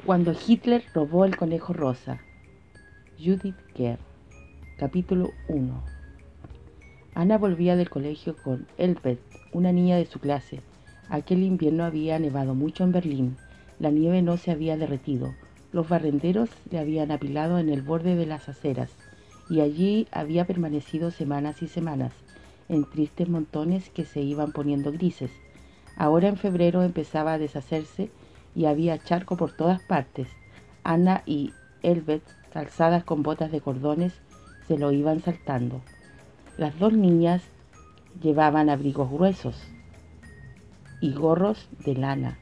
Cuando Hitler robó el conejo rosa. Judith Kerr. Capítulo 1. Anna volvía del colegio con Elbeth, una niña de su clase. Aquel invierno había nevado mucho en Berlín. La nieve no se había derretido. Los barrenderos le habían apilado en el borde de las aceras, y allí había permanecido semanas y semanas, en tristes montones que se iban poniendo grises. Ahora en febrero empezaba a deshacerse y había charco por todas partes. Anna y Elbeth, calzadas con botas de cordones, se lo iban saltando. Las dos niñas llevaban abrigos gruesos y gorros de lana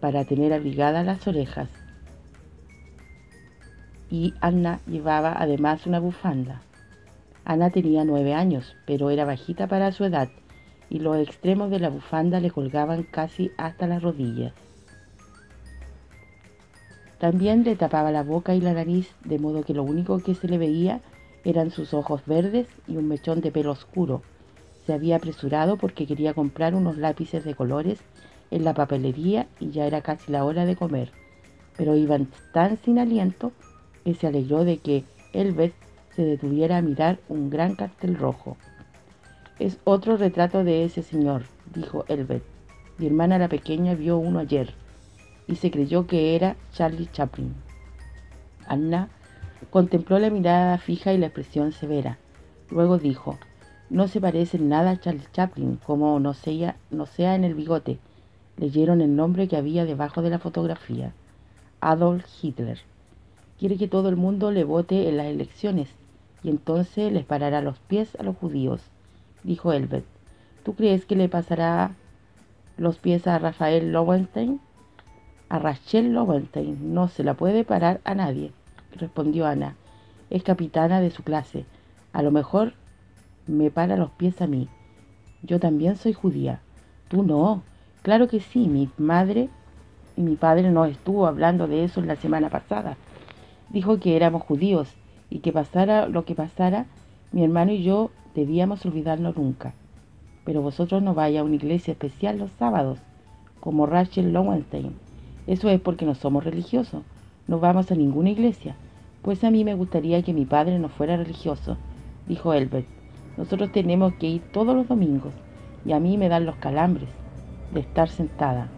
para tener abrigadas las orejas, y Anna llevaba además una bufanda. Anna tenía 9 años, pero era bajita para su edad, y los extremos de la bufanda le colgaban casi hasta las rodillas. También le tapaba la boca y la nariz, de modo que lo único que se le veía eran sus ojos verdes y un mechón de pelo oscuro. Se había apresurado porque quería comprar unos lápices de colores en la papelería y ya era casi la hora de comer, pero iban tan sin aliento que se alegró de que Elbeth se detuviera a mirar un gran cartel rojo. «Es otro retrato de ese señor», dijo Elbeth. «Mi hermana la pequeña vio uno ayer y se creyó que era Charlie Chaplin». Anna contempló la mirada fija y la expresión severa. Luego dijo: «No se parece en nada a Charlie Chaplin, como no sea en el bigote». Leyeron el nombre que había debajo de la fotografía: Adolf Hitler. «Quiere que todo el mundo le vote en las elecciones y entonces les parará los pies a los judíos», dijo Elbeth. «¿Tú crees que le pasará los pies a Rafael Lowenstein?» «A Rachel Lowenstein no se la puede parar a nadie», respondió Anna. «Es capitana de su clase. A lo mejor me para los pies a mí. Yo también soy judía». «Tú no». «Claro que sí. Mi madre y mi padre nos estuvo hablando de eso la semana pasada. Dijo que éramos judíos y que pasara lo que pasara, mi hermano y yo debíamos olvidarlo nunca. Pero vosotros no vais a una iglesia especial los sábados, como Rachel Lowenstein. Eso es porque no somos religiosos. No vamos a ninguna iglesia. Pues a mí me gustaría que mi padre no fuera religioso», dijo Elbeth. «Nosotros tenemos que ir todos los domingos y a mí me dan los calambres de estar sentada».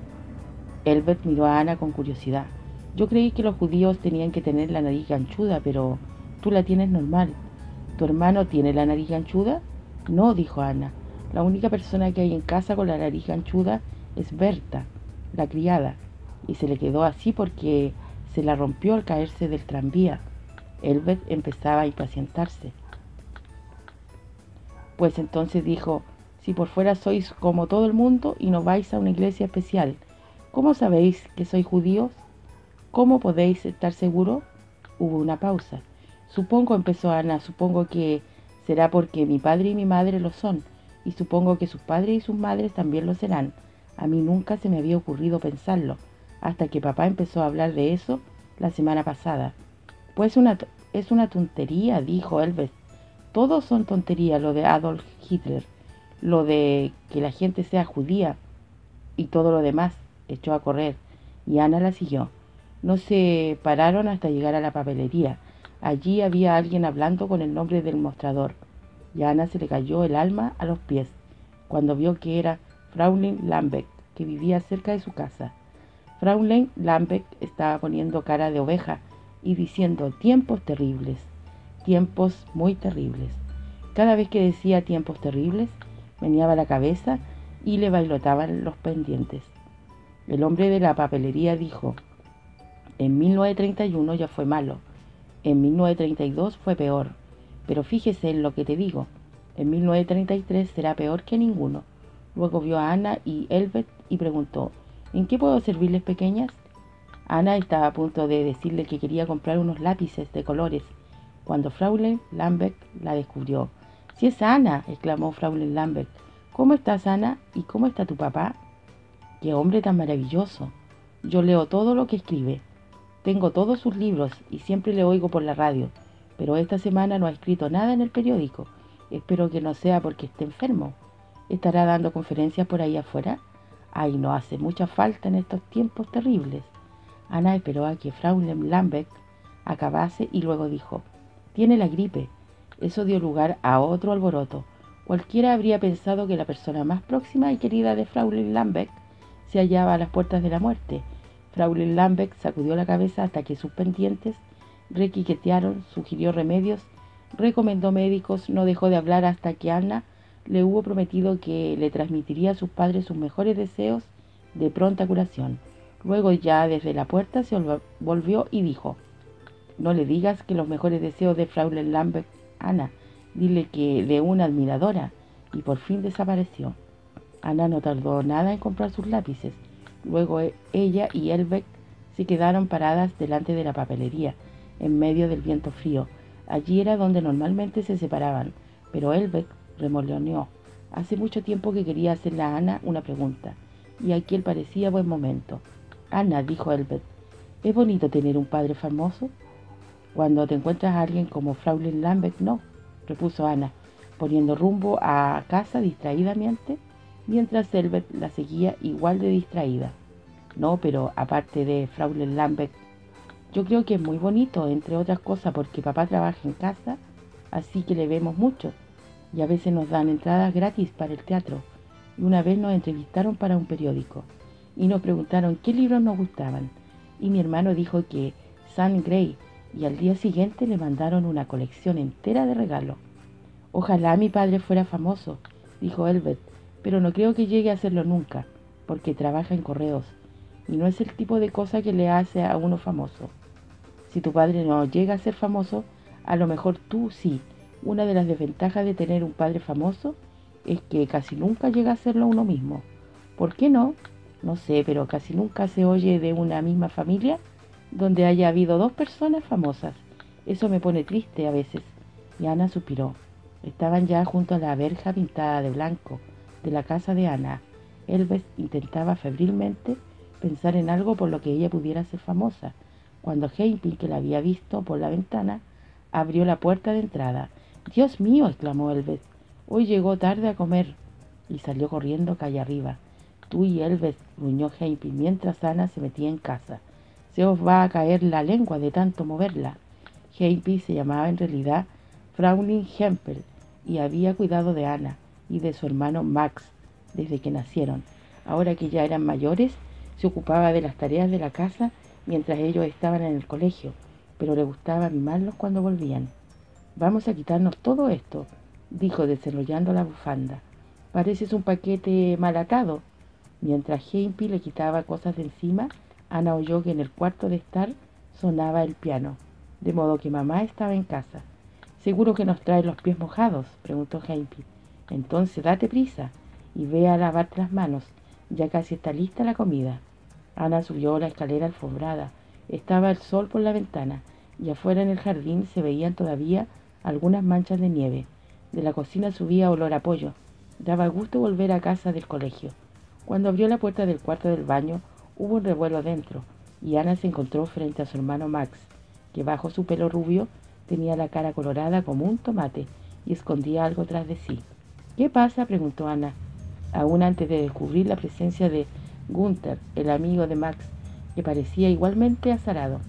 Elbeth miró a Anna con curiosidad. «Yo creí que los judíos tenían que tener la nariz ganchuda, pero tú la tienes normal. ¿Tu hermano tiene la nariz ganchuda?» «No», dijo Anna. «La única persona que hay en casa con la nariz ganchuda es Berta, la criada, y se le quedó así porque se la rompió al caerse del tranvía». Elbeth empezaba a impacientarse. «Pues entonces», dijo, «si por fuera sois como todo el mundo y no vais a una iglesia especial, ¿cómo sabéis que sois judíos? ¿Cómo podéis estar seguros?» Hubo una pausa. «Supongo», empezó Ana, «supongo que será porque mi padre y mi madre lo son, y supongo que sus padres y sus madres también lo serán. A mí nunca se me había ocurrido pensarlo, hasta que papá empezó a hablar de eso la semana pasada». «Pues es una tontería», dijo Elbeth. «Todos son tonterías, lo de Adolf Hitler, lo de que la gente sea judía y todo lo demás». Echó a correr y Anna la siguió. No se pararon hasta llegar a la papelería. Allí había alguien hablando con el nombre del mostrador, y a Anna se le cayó el alma a los pies cuando vio que era Fraulein Lambeck, que vivía cerca de su casa. Fraulein Lambeck estaba poniendo cara de oveja y diciendo: «Tiempos terribles, tiempos muy terribles». Cada vez que decía «tiempos terribles», meneaba la cabeza y le bailotaban los pendientes. El hombre de la papelería dijo: «En 1931 ya fue malo, en 1932 fue peor, pero fíjese en lo que te digo, en 1933 será peor que ninguno». Luego vio a Anna y Elbeth y preguntó: «¿En qué puedo servirles, pequeñas?». Anna estaba a punto de decirle que quería comprar unos lápices de colores, cuando Fraulein Lambeck la descubrió. «¡Sí es Anna!», exclamó Fraulein Lambeck. «¿Cómo estás, Anna? ¿Y cómo está tu papá?». «¡Qué hombre tan maravilloso! Yo leo todo lo que escribe. Tengo todos sus libros y siempre le oigo por la radio, pero esta semana no ha escrito nada en el periódico. Espero que no sea porque esté enfermo. ¿Estará dando conferencias por ahí afuera? Ay, no hace mucha falta en estos tiempos terribles». Ana esperó a que Fraulein Lambeck acabase y luego dijo: «Tiene la gripe». Eso dio lugar a otro alboroto. Cualquiera habría pensado que la persona más próxima y querida de Fraulein Lambeck se hallaba a las puertas de la muerte. Fraulein Lambeck sacudió la cabeza hasta que sus pendientes requiquetearon, sugirió remedios, recomendó médicos, no dejó de hablar hasta que Anna le hubo prometido que le transmitiría a sus padres sus mejores deseos de pronta curación. Luego, ya desde la puerta, se volvió y dijo: «No le digas que los mejores deseos de Fraulein Lambeck, Ana. Dile que de una admiradora». Y por fin desapareció. Ana no tardó nada en comprar sus lápices. Luego ella y Elbeck se quedaron paradas delante de la papelería, en medio del viento frío. Allí era donde normalmente se separaban, pero Elbeck remoloneó. Hace mucho tiempo que quería hacerle a Ana una pregunta, y aquel parecía buen momento. «Ana», dijo Elbeck, «¿es bonito tener un padre famoso?» «Cuando te encuentras a alguien como Fraulein Lambeck, no», repuso Ana, poniendo rumbo a casa distraídamente, mientras Elbeck la seguía igual de distraída. «No, pero aparte de Fraulein Lambeck, yo creo que es muy bonito, entre otras cosas porque papá trabaja en casa, así que le vemos mucho, y a veces nos dan entradas gratis para el teatro, y una vez nos entrevistaron para un periódico, y nos preguntaron qué libros nos gustaban, y mi hermano dijo que Sam Gray, y al día siguiente le mandaron una colección entera de regalos». «Ojalá mi padre fuera famoso», dijo Elbert, «pero no creo que llegue a serlo nunca, porque trabaja en correos, y no es el tipo de cosa que le hace a uno famoso. Si tu padre no llega a ser famoso, a lo mejor tú sí. Una de las desventajas de tener un padre famoso es que casi nunca llega a serlo uno mismo. ¿Por qué no? No sé, pero casi nunca se oye de una misma familia donde haya habido dos personas famosas. Eso me pone triste a veces». Y Ana suspiró. Estaban ya junto a la verja pintada de blanco de la casa de Ana. Elves intentaba febrilmente pensar en algo por lo que ella pudiera ser famosa, cuando Heinpin, que la había visto por la ventana, abrió la puerta de entrada. «¡Dios mío!», exclamó Elves, «hoy llegó tarde a comer», y salió corriendo calle arriba. «Tú y Elves», gruñó Heinpin mientras Ana se metía en casa, «se os va a caer la lengua de tanto moverla». Heinpin se llamaba en realidad Fraulein Hempel y había cuidado de Ana y de su hermano Max desde que nacieron. Ahora que ya eran mayores, se ocupaba de las tareas de la casa mientras ellos estaban en el colegio, pero le gustaba mimarlos cuando volvían. «Vamos a quitarnos todo esto», dijo desenrollando la bufanda. «Pareces un paquete mal atado». Mientras Heinpin le quitaba cosas de encima, Ana oyó que en el cuarto de estar sonaba el piano, de modo que mamá estaba en casa. «¿Seguro que nos trae los pies mojados?», preguntó Heinpin. «Entonces date prisa y ve a lavarte las manos, ya casi está lista la comida». Ana subió la escalera alfombrada. Estaba el sol por la ventana, y afuera en el jardín se veían todavía algunas manchas de nieve. De la cocina subía olor a pollo. Daba gusto volver a casa del colegio. Cuando abrió la puerta del cuarto del baño, hubo un revuelo dentro, y Ana se encontró frente a su hermano Max, que bajo su pelo rubio tenía la cara colorada como un tomate y escondía algo tras de sí. «¿Qué pasa?», preguntó Ana, aún antes de descubrir la presencia de Gunther, el amigo de Max, que parecía igualmente azarado.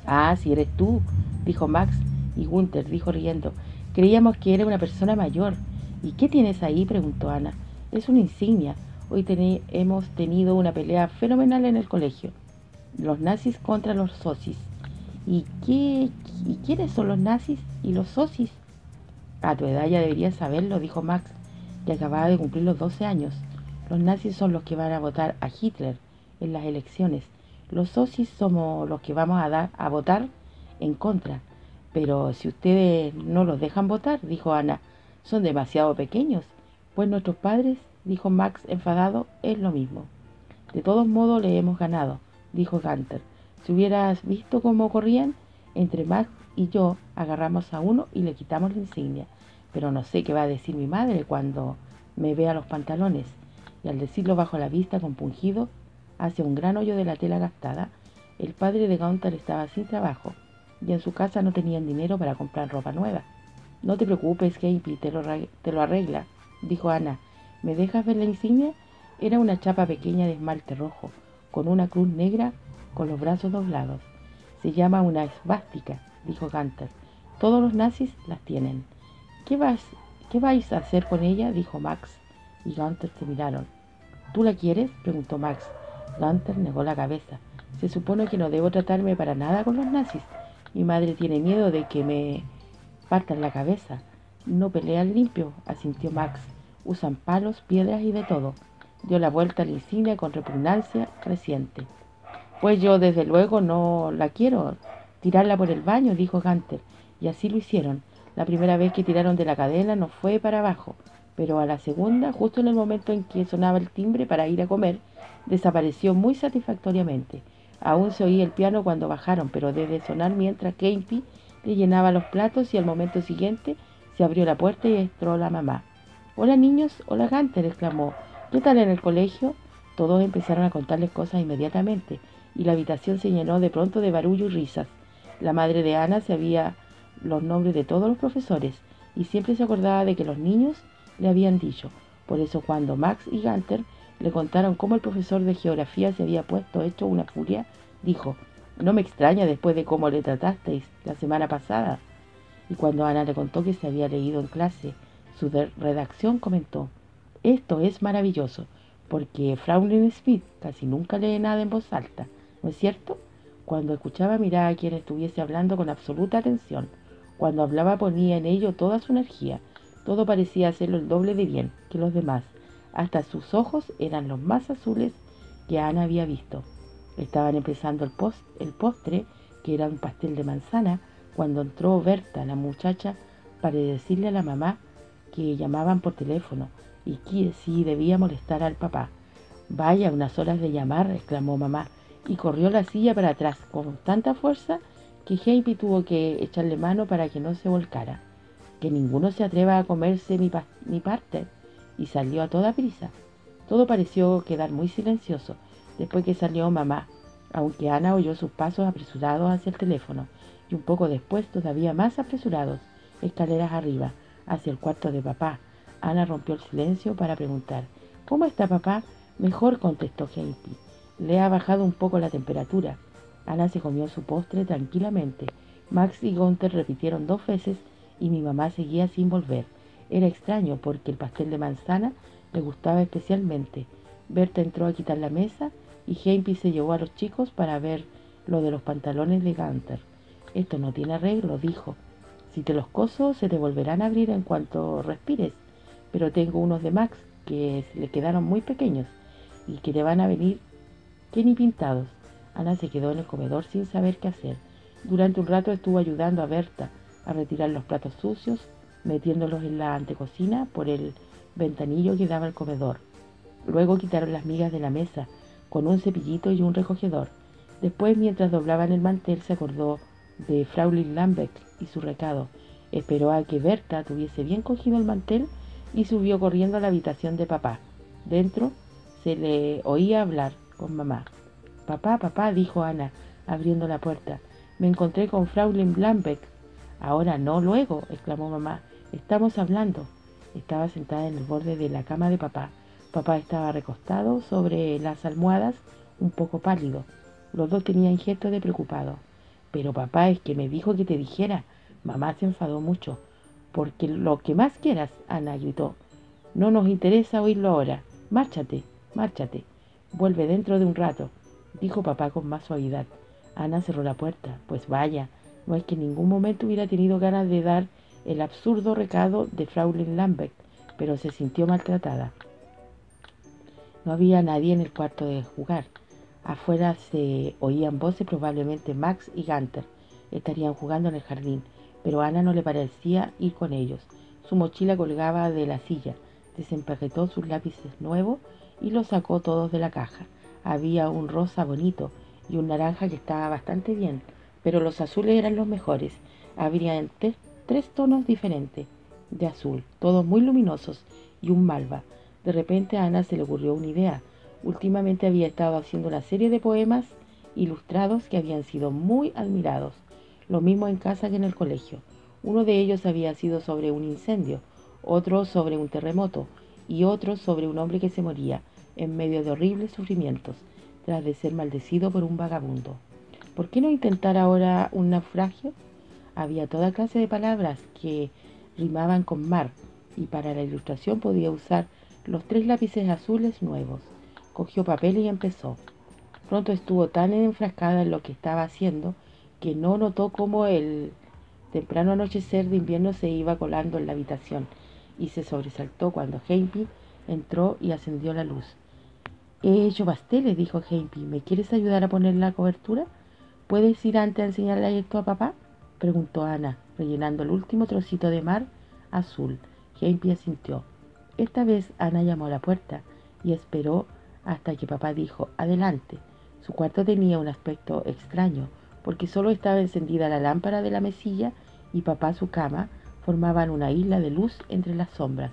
«Ah, si eres tú», dijo Max, y Gunther dijo riendo: «creíamos que era una persona mayor». «¿Y qué tienes ahí?», preguntó Ana. «Es una insignia. Hoy hemos tenido una pelea fenomenal en el colegio. Los nazis contra los socis». ¿Y quiénes son los nazis y los socis?» «A tu edad ya deberías saberlo», dijo Max, que acababa de cumplir los 12 años. «Los nazis son los que van a votar a Hitler en las elecciones. Los socis somos los que vamos a votar en contra». «Pero si ustedes no los dejan votar», dijo Ana, «son demasiado pequeños». «Pues nuestros padres», dijo Max enfadado, «es lo mismo». «De todos modos le hemos ganado», dijo Gunther. «Si hubieras visto cómo corrían, entre Max y yo agarramos a uno y le quitamos la insignia. Pero no sé qué va a decir mi madre cuando me vea los pantalones». Y al decirlo bajo la vista compungido hacia un gran hoyo de la tela gastada, el padre de Gunther estaba sin trabajo y en su casa no tenían dinero para comprar ropa nueva. «No te preocupes, Heinpin, te lo arregla», dijo Ana. «¿Me dejas ver la insignia?» Era una chapa pequeña de esmalte rojo, con una cruz negra con los brazos doblados. Se llama una esvástica, dijo Gunther. Todos los nazis las tienen. ¿Qué vais a hacer con ella?, dijo Max y Gunther se miraron. ¿Tú la quieres?, preguntó Max. Gunther negó la cabeza. Se supone que no debo tratarme para nada con los nazis. Mi madre tiene miedo de que me partan la cabeza. No pelean limpio, asintió Max. Usan palos, piedras y de todo. Dio la vuelta a la insignia con repugnancia creciente. Pues yo desde luego no la quiero. Tirarla por el baño, dijo Gunther. Y así lo hicieron. La primera vez que tiraron de la cadena no fue para abajo, pero a la segunda, justo en el momento en que sonaba el timbre para ir a comer, desapareció muy satisfactoriamente. Aún se oía el piano cuando bajaron, pero debe sonar mientras Katie le llenaba los platos y al momento siguiente se abrió la puerta y entró la mamá. «Hola niños, hola Gunther», exclamó. «¿Qué tal en el colegio?» Todos empezaron a contarles cosas inmediatamente y la habitación se llenó de pronto de barullo y risas. La madre de Ana sabía los nombres de todos los profesores y siempre se acordaba de que los niños le habían dicho. Por eso cuando Max y Gunther le contaron cómo el profesor de geografía se había puesto hecho una furia, dijo: «No me extraña después de cómo le tratasteis la semana pasada». Y cuando Ana le contó que se había leído en clase su redacción, comentó: «Esto es maravilloso, porque Fraulein Smith casi nunca lee nada en voz alta, ¿no es cierto?». Cuando escuchaba miraba a quien estuviese hablando con absoluta atención. Cuando hablaba ponía en ello toda su energía. Todo parecía hacerlo el doble de bien que los demás. Hasta sus ojos eran los más azules que Ana había visto. Estaban empezando el postre, que era un pastel de manzana, cuando entró Berta, la muchacha, para decirle a la mamá que llamaban por teléfono y que si debía molestar al papá. «Vaya, unas horas de llamar», exclamó mamá, y corrió la silla para atrás con tanta fuerza que Heidi tuvo que echarle mano para que no se volcara. «Que ninguno se atreva a comerse mi parte», y salió a toda prisa. Todo pareció quedar muy silencioso después que salió mamá, aunque Ana oyó sus pasos apresurados hacia el teléfono, y un poco después todavía más apresurados, escaleras arriba, hacia el cuarto de papá. Ana rompió el silencio para preguntar: «¿Cómo está papá?». «Mejor», contestó Heidi. «Le ha bajado un poco la temperatura». Ana se comió su postre tranquilamente. Max y Gunther repitieron 2 veces y mi mamá seguía sin volver. Era extraño porque el pastel de manzana le gustaba especialmente. Berta entró a quitar la mesa y Heidi se llevó a los chicos para ver lo de los pantalones de Gunther. «Esto no tiene arreglo», dijo. «Si te los coso se te volverán a abrir en cuanto respires, pero tengo unos de Max que le quedaron muy pequeños y que te van a venir que ni pintados». Ana se quedó en el comedor sin saber qué hacer. Durante un rato estuvo ayudando a Berta a retirar los platos sucios, metiéndolos en la antecocina por el ventanillo que daba al comedor. Luego quitaron las migas de la mesa con un cepillito y un recogedor. Después, mientras doblaban el mantel, se acordó de Fraulein Lambeck y su recado. Esperó a que Berta tuviese bien cogido el mantel y subió corriendo a la habitación de papá. Dentro se le oía hablar con mamá. «Papá, papá», dijo Ana, abriendo la puerta. «Me encontré con Fraulein Lambeck». «Ahora no, luego», exclamó mamá. «Estamos hablando». Estaba sentada en el borde de la cama de papá. Papá estaba recostado sobre las almohadas, un poco pálido. Los dos tenían gesto de preocupado. «Pero papá, es que me dijo que te dijera». Mamá se enfadó mucho. «Porque lo que más quieras», Ana gritó. «No nos interesa oírlo ahora. Márchate, márchate. Vuelve dentro de un rato», dijo papá con más suavidad. Ana cerró la puerta. Pues vaya, no es que en ningún momento hubiera tenido ganas de dar el absurdo recado de Fraulein Lambeck, pero se sintió maltratada. No había nadie en el cuarto de jugar. Afuera se oían voces, probablemente Max y Gunther estarían jugando en el jardín, pero a Ana no le parecía ir con ellos. Su mochila colgaba de la silla. Desempaquetó sus lápices nuevos y los sacó todos de la caja. Había un rosa bonito y un naranja que estaba bastante bien, pero los azules eran los mejores. Habría 3 tonos diferentes de azul, todos muy luminosos, y un malva. De repente a Ana se le ocurrió una idea. Últimamente había estado haciendo una serie de poemas ilustrados que habían sido muy admirados, lo mismo en casa que en el colegio. Uno de ellos había sido sobre un incendio, otro sobre un terremoto y otro sobre un hombre que se moría en medio de horribles sufrimientos. tras de ser maldecido por un vagabundo. ¿Por qué no intentar ahora un naufragio? Había toda clase de palabras que rimaban con mar, y para la ilustración podía usar los 3 lápices azules nuevos. Cogió papel y empezó. Pronto estuvo tan enfrascada en lo que estaba haciendo que no notó cómo el temprano anochecer de invierno se iba colando en la habitación, y se sobresaltó cuando Hempy entró y encendió la luz. He hecho pasteles, dijo Hempy. ¿Me quieres ayudar a poner la cobertura? ¿Puedes ir antes a enseñarle esto a papá?, preguntó Ana, rellenando el último trocito de mar azul. Hempy asintió. Esta vez Ana llamó a la puerta y esperó hasta que papá dijo adelante. Su cuarto tenía un aspecto extraño, porque solo estaba encendida la lámpara de la mesilla y papá su cama formaban una isla de luz entre las sombras.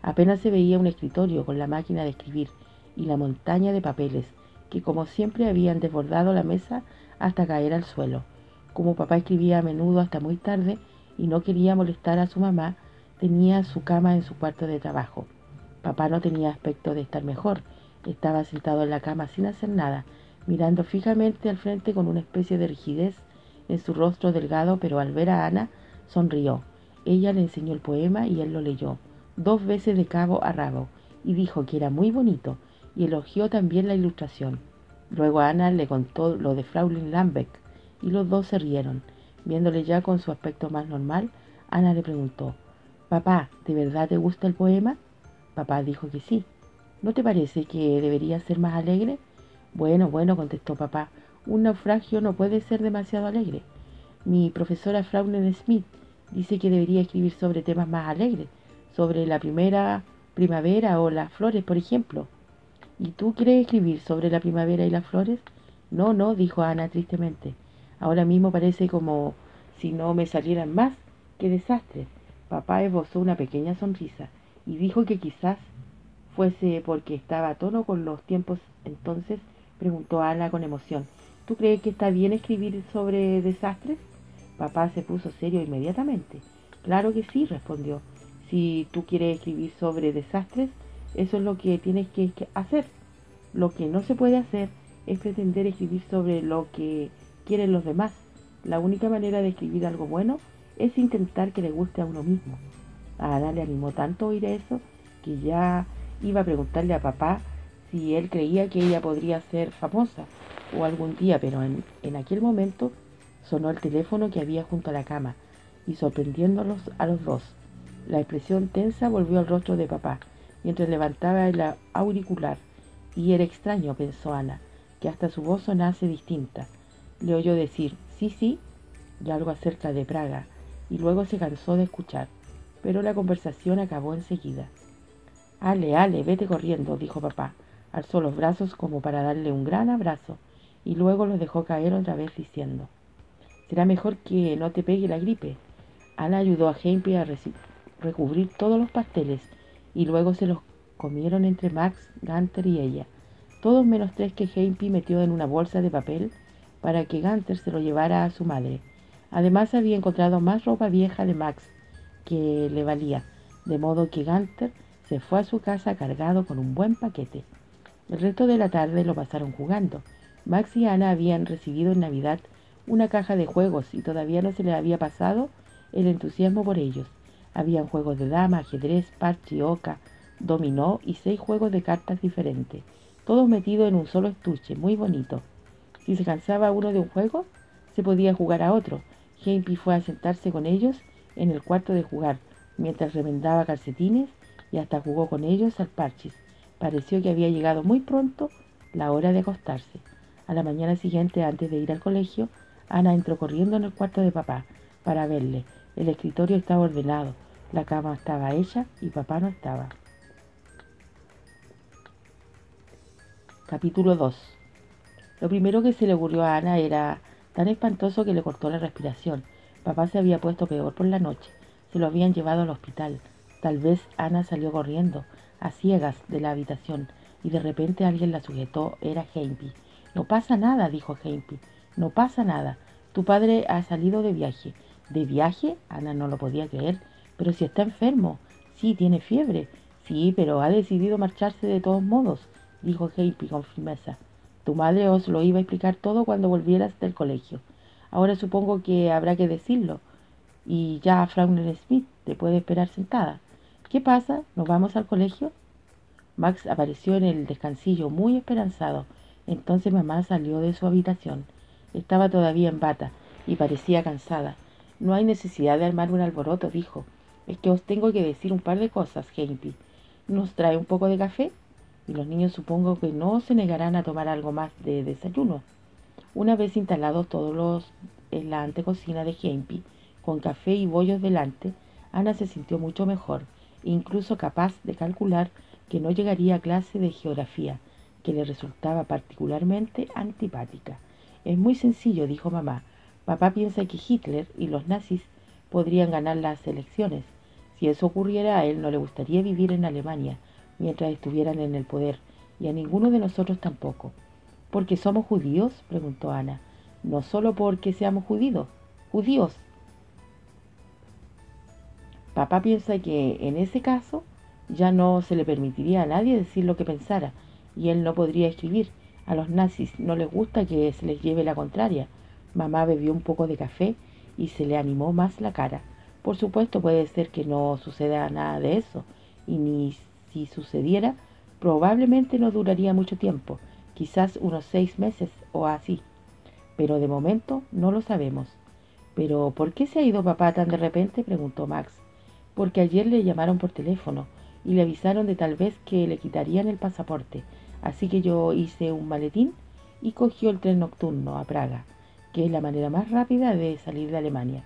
Apenas se veía un escritorio con la máquina de escribir y la montaña de papeles que como siempre habían desbordado la mesa hasta caer al suelo. Como papá escribía a menudo hasta muy tarde y no quería molestar a su mamá, tenía su cama en su cuarto de trabajo. Papá no tenía aspecto de estar mejor. Estaba sentado en la cama sin hacer nada, mirando fijamente al frente con una especie de rigidez en su rostro delgado, pero al ver a Ana sonrió. Ella le enseñó el poema y él lo leyó 2 veces de cabo a rabo y dijo que era muy bonito y elogió también la ilustración. Luego Ana le contó lo de Fraulein Lambeck y los dos se rieron. Viéndole ya con su aspecto más normal, Ana le preguntó: «Papá, ¿de verdad te gusta el poema?» Papá dijo que sí. «¿No te parece que debería ser más alegre?» Bueno, contestó papá, un naufragio no puede ser demasiado alegre. Mi profesora Fraulein Smith dice que debería escribir sobre temas más alegres, sobre la primera primavera o las flores, por ejemplo. ¿Y tú quieres escribir sobre la primavera y las flores? No, dijo Ana tristemente. Ahora mismo parece como si no me salieran más. ¡Qué desastre! Papá esbozó una pequeña sonrisa y dijo que quizás fuese porque estaba a tono con los tiempos. Entonces preguntó Ana con emoción: ¿Tú crees que está bien escribir sobre desastres? Papá se puso serio inmediatamente. Claro que sí, respondió. Si tú quieres escribir sobre desastres, eso es lo que tienes que hacer. Lo que no se puede hacer es pretender escribir sobre lo que quieren los demás. La única manera de escribir algo bueno es intentar que le guste a uno mismo. A Ana le animó tanto oír eso que ya iba a preguntarle a papá si él creía que ella podría ser famosa o algún día, pero en aquel momento sonó el teléfono que había junto a la cama y sorprendiéndolos a los dos. La expresión tensa volvió al rostro de papá mientras levantaba el auricular. Y era extraño, pensó Ana, que hasta su voz sonase distinta. Le oyó decir sí y algo acerca de Praga, y luego se cansó de escuchar, pero la conversación acabó enseguida. Ale, vete corriendo, dijo papá. Alzó los brazos como para darle un gran abrazo, y luego los dejó caer otra vez diciendo: «Será mejor que no te pegue la gripe». Ana ayudó a Hempy a recubrir todos los pasteles, y luego se los comieron entre Max, Gunther y ella, todos menos 3 que Hempy metió en una bolsa de papel para que Gunther se lo llevara a su madre. Además había encontrado más ropa vieja de Max que le valía, de modo que Gunther se fue a su casa cargado con un buen paquete. El resto de la tarde lo pasaron jugando. Max y Ana habían recibido en Navidad una caja de juegos y todavía no se les había pasado el entusiasmo por ellos. Habían juegos de dama, ajedrez, parche, oca, dominó y 6 juegos de cartas diferentes, todos metidos en un solo estuche, muy bonito. Si se cansaba uno de un juego, se podía jugar a otro. Hempy fue a sentarse con ellos en el cuarto de jugar, mientras remendaba calcetines y hasta jugó con ellos al parchís. Pareció que había llegado muy pronto la hora de acostarse. A la mañana siguiente, antes de ir al colegio, Ana entró corriendo en el cuarto de papá para verle. El escritorio estaba ordenado, la cama estaba hecha y papá no estaba. Capítulo 2. Lo primero que se le ocurrió a Ana era tan espantoso que le cortó la respiración. Papá se había puesto peor por la noche. Se lo habían llevado al hospital. Tal vez Ana salió corriendo, a ciegas, de la habitación, y de repente alguien la sujetó. Era Hempy. «No pasa nada», dijo Hempy. «No pasa nada. Tu padre ha salido de viaje». «¿De viaje?» Ana no lo podía creer. «Pero si está enfermo». «Sí, tiene fiebre». «Sí, pero ha decidido marcharse de todos modos», dijo Hempy con firmeza. Tu madre os lo iba a explicar todo cuando volvieras del colegio. Ahora supongo que habrá que decirlo. Y ya, Fraulein Smith, te puede esperar sentada. ¿Qué pasa? ¿Nos vamos al colegio? Max apareció en el descansillo muy esperanzado. Entonces mamá salió de su habitación. Estaba todavía en bata y parecía cansada. No hay necesidad de armar un alboroto, dijo. Es que os tengo que decir un par de cosas, Hempy. ¿Nos trae un poco de café? Y los niños supongo que no se negarán a tomar algo más de desayuno. Una vez instalados todos en la antecocina de Hempy, con café y bollos delante, Ana se sintió mucho mejor, incluso capaz de calcular que no llegaría a clase de geografía, que le resultaba particularmente antipática. Es muy sencillo, dijo mamá. Papá piensa que Hitler y los nazis podrían ganar las elecciones. Si eso ocurriera, a él no le gustaría vivir en Alemania mientras estuvieran en el poder, y a ninguno de nosotros tampoco. ¿Por qué somos judíos?, preguntó Ana. No solo porque seamos judíos. Papá piensa que en ese caso ya no se le permitiría a nadie decir lo que pensara, y él no podría escribir. A los nazis no les gusta que se les lleve la contraria. Mamá bebió un poco de café y se le animó más la cara. Por supuesto, puede ser que no suceda nada de eso, y ni si sucediera, probablemente no duraría mucho tiempo, quizás unos 6 meses o así. Pero de momento no lo sabemos. ¿Pero por qué se ha ido papá tan de repente?, preguntó Max. Porque ayer le llamaron por teléfono y le avisaron de tal vez que le quitarían el pasaporte. Así que yo hice un maletín y cogió el tren nocturno a Praga, que es la manera más rápida de salir de Alemania.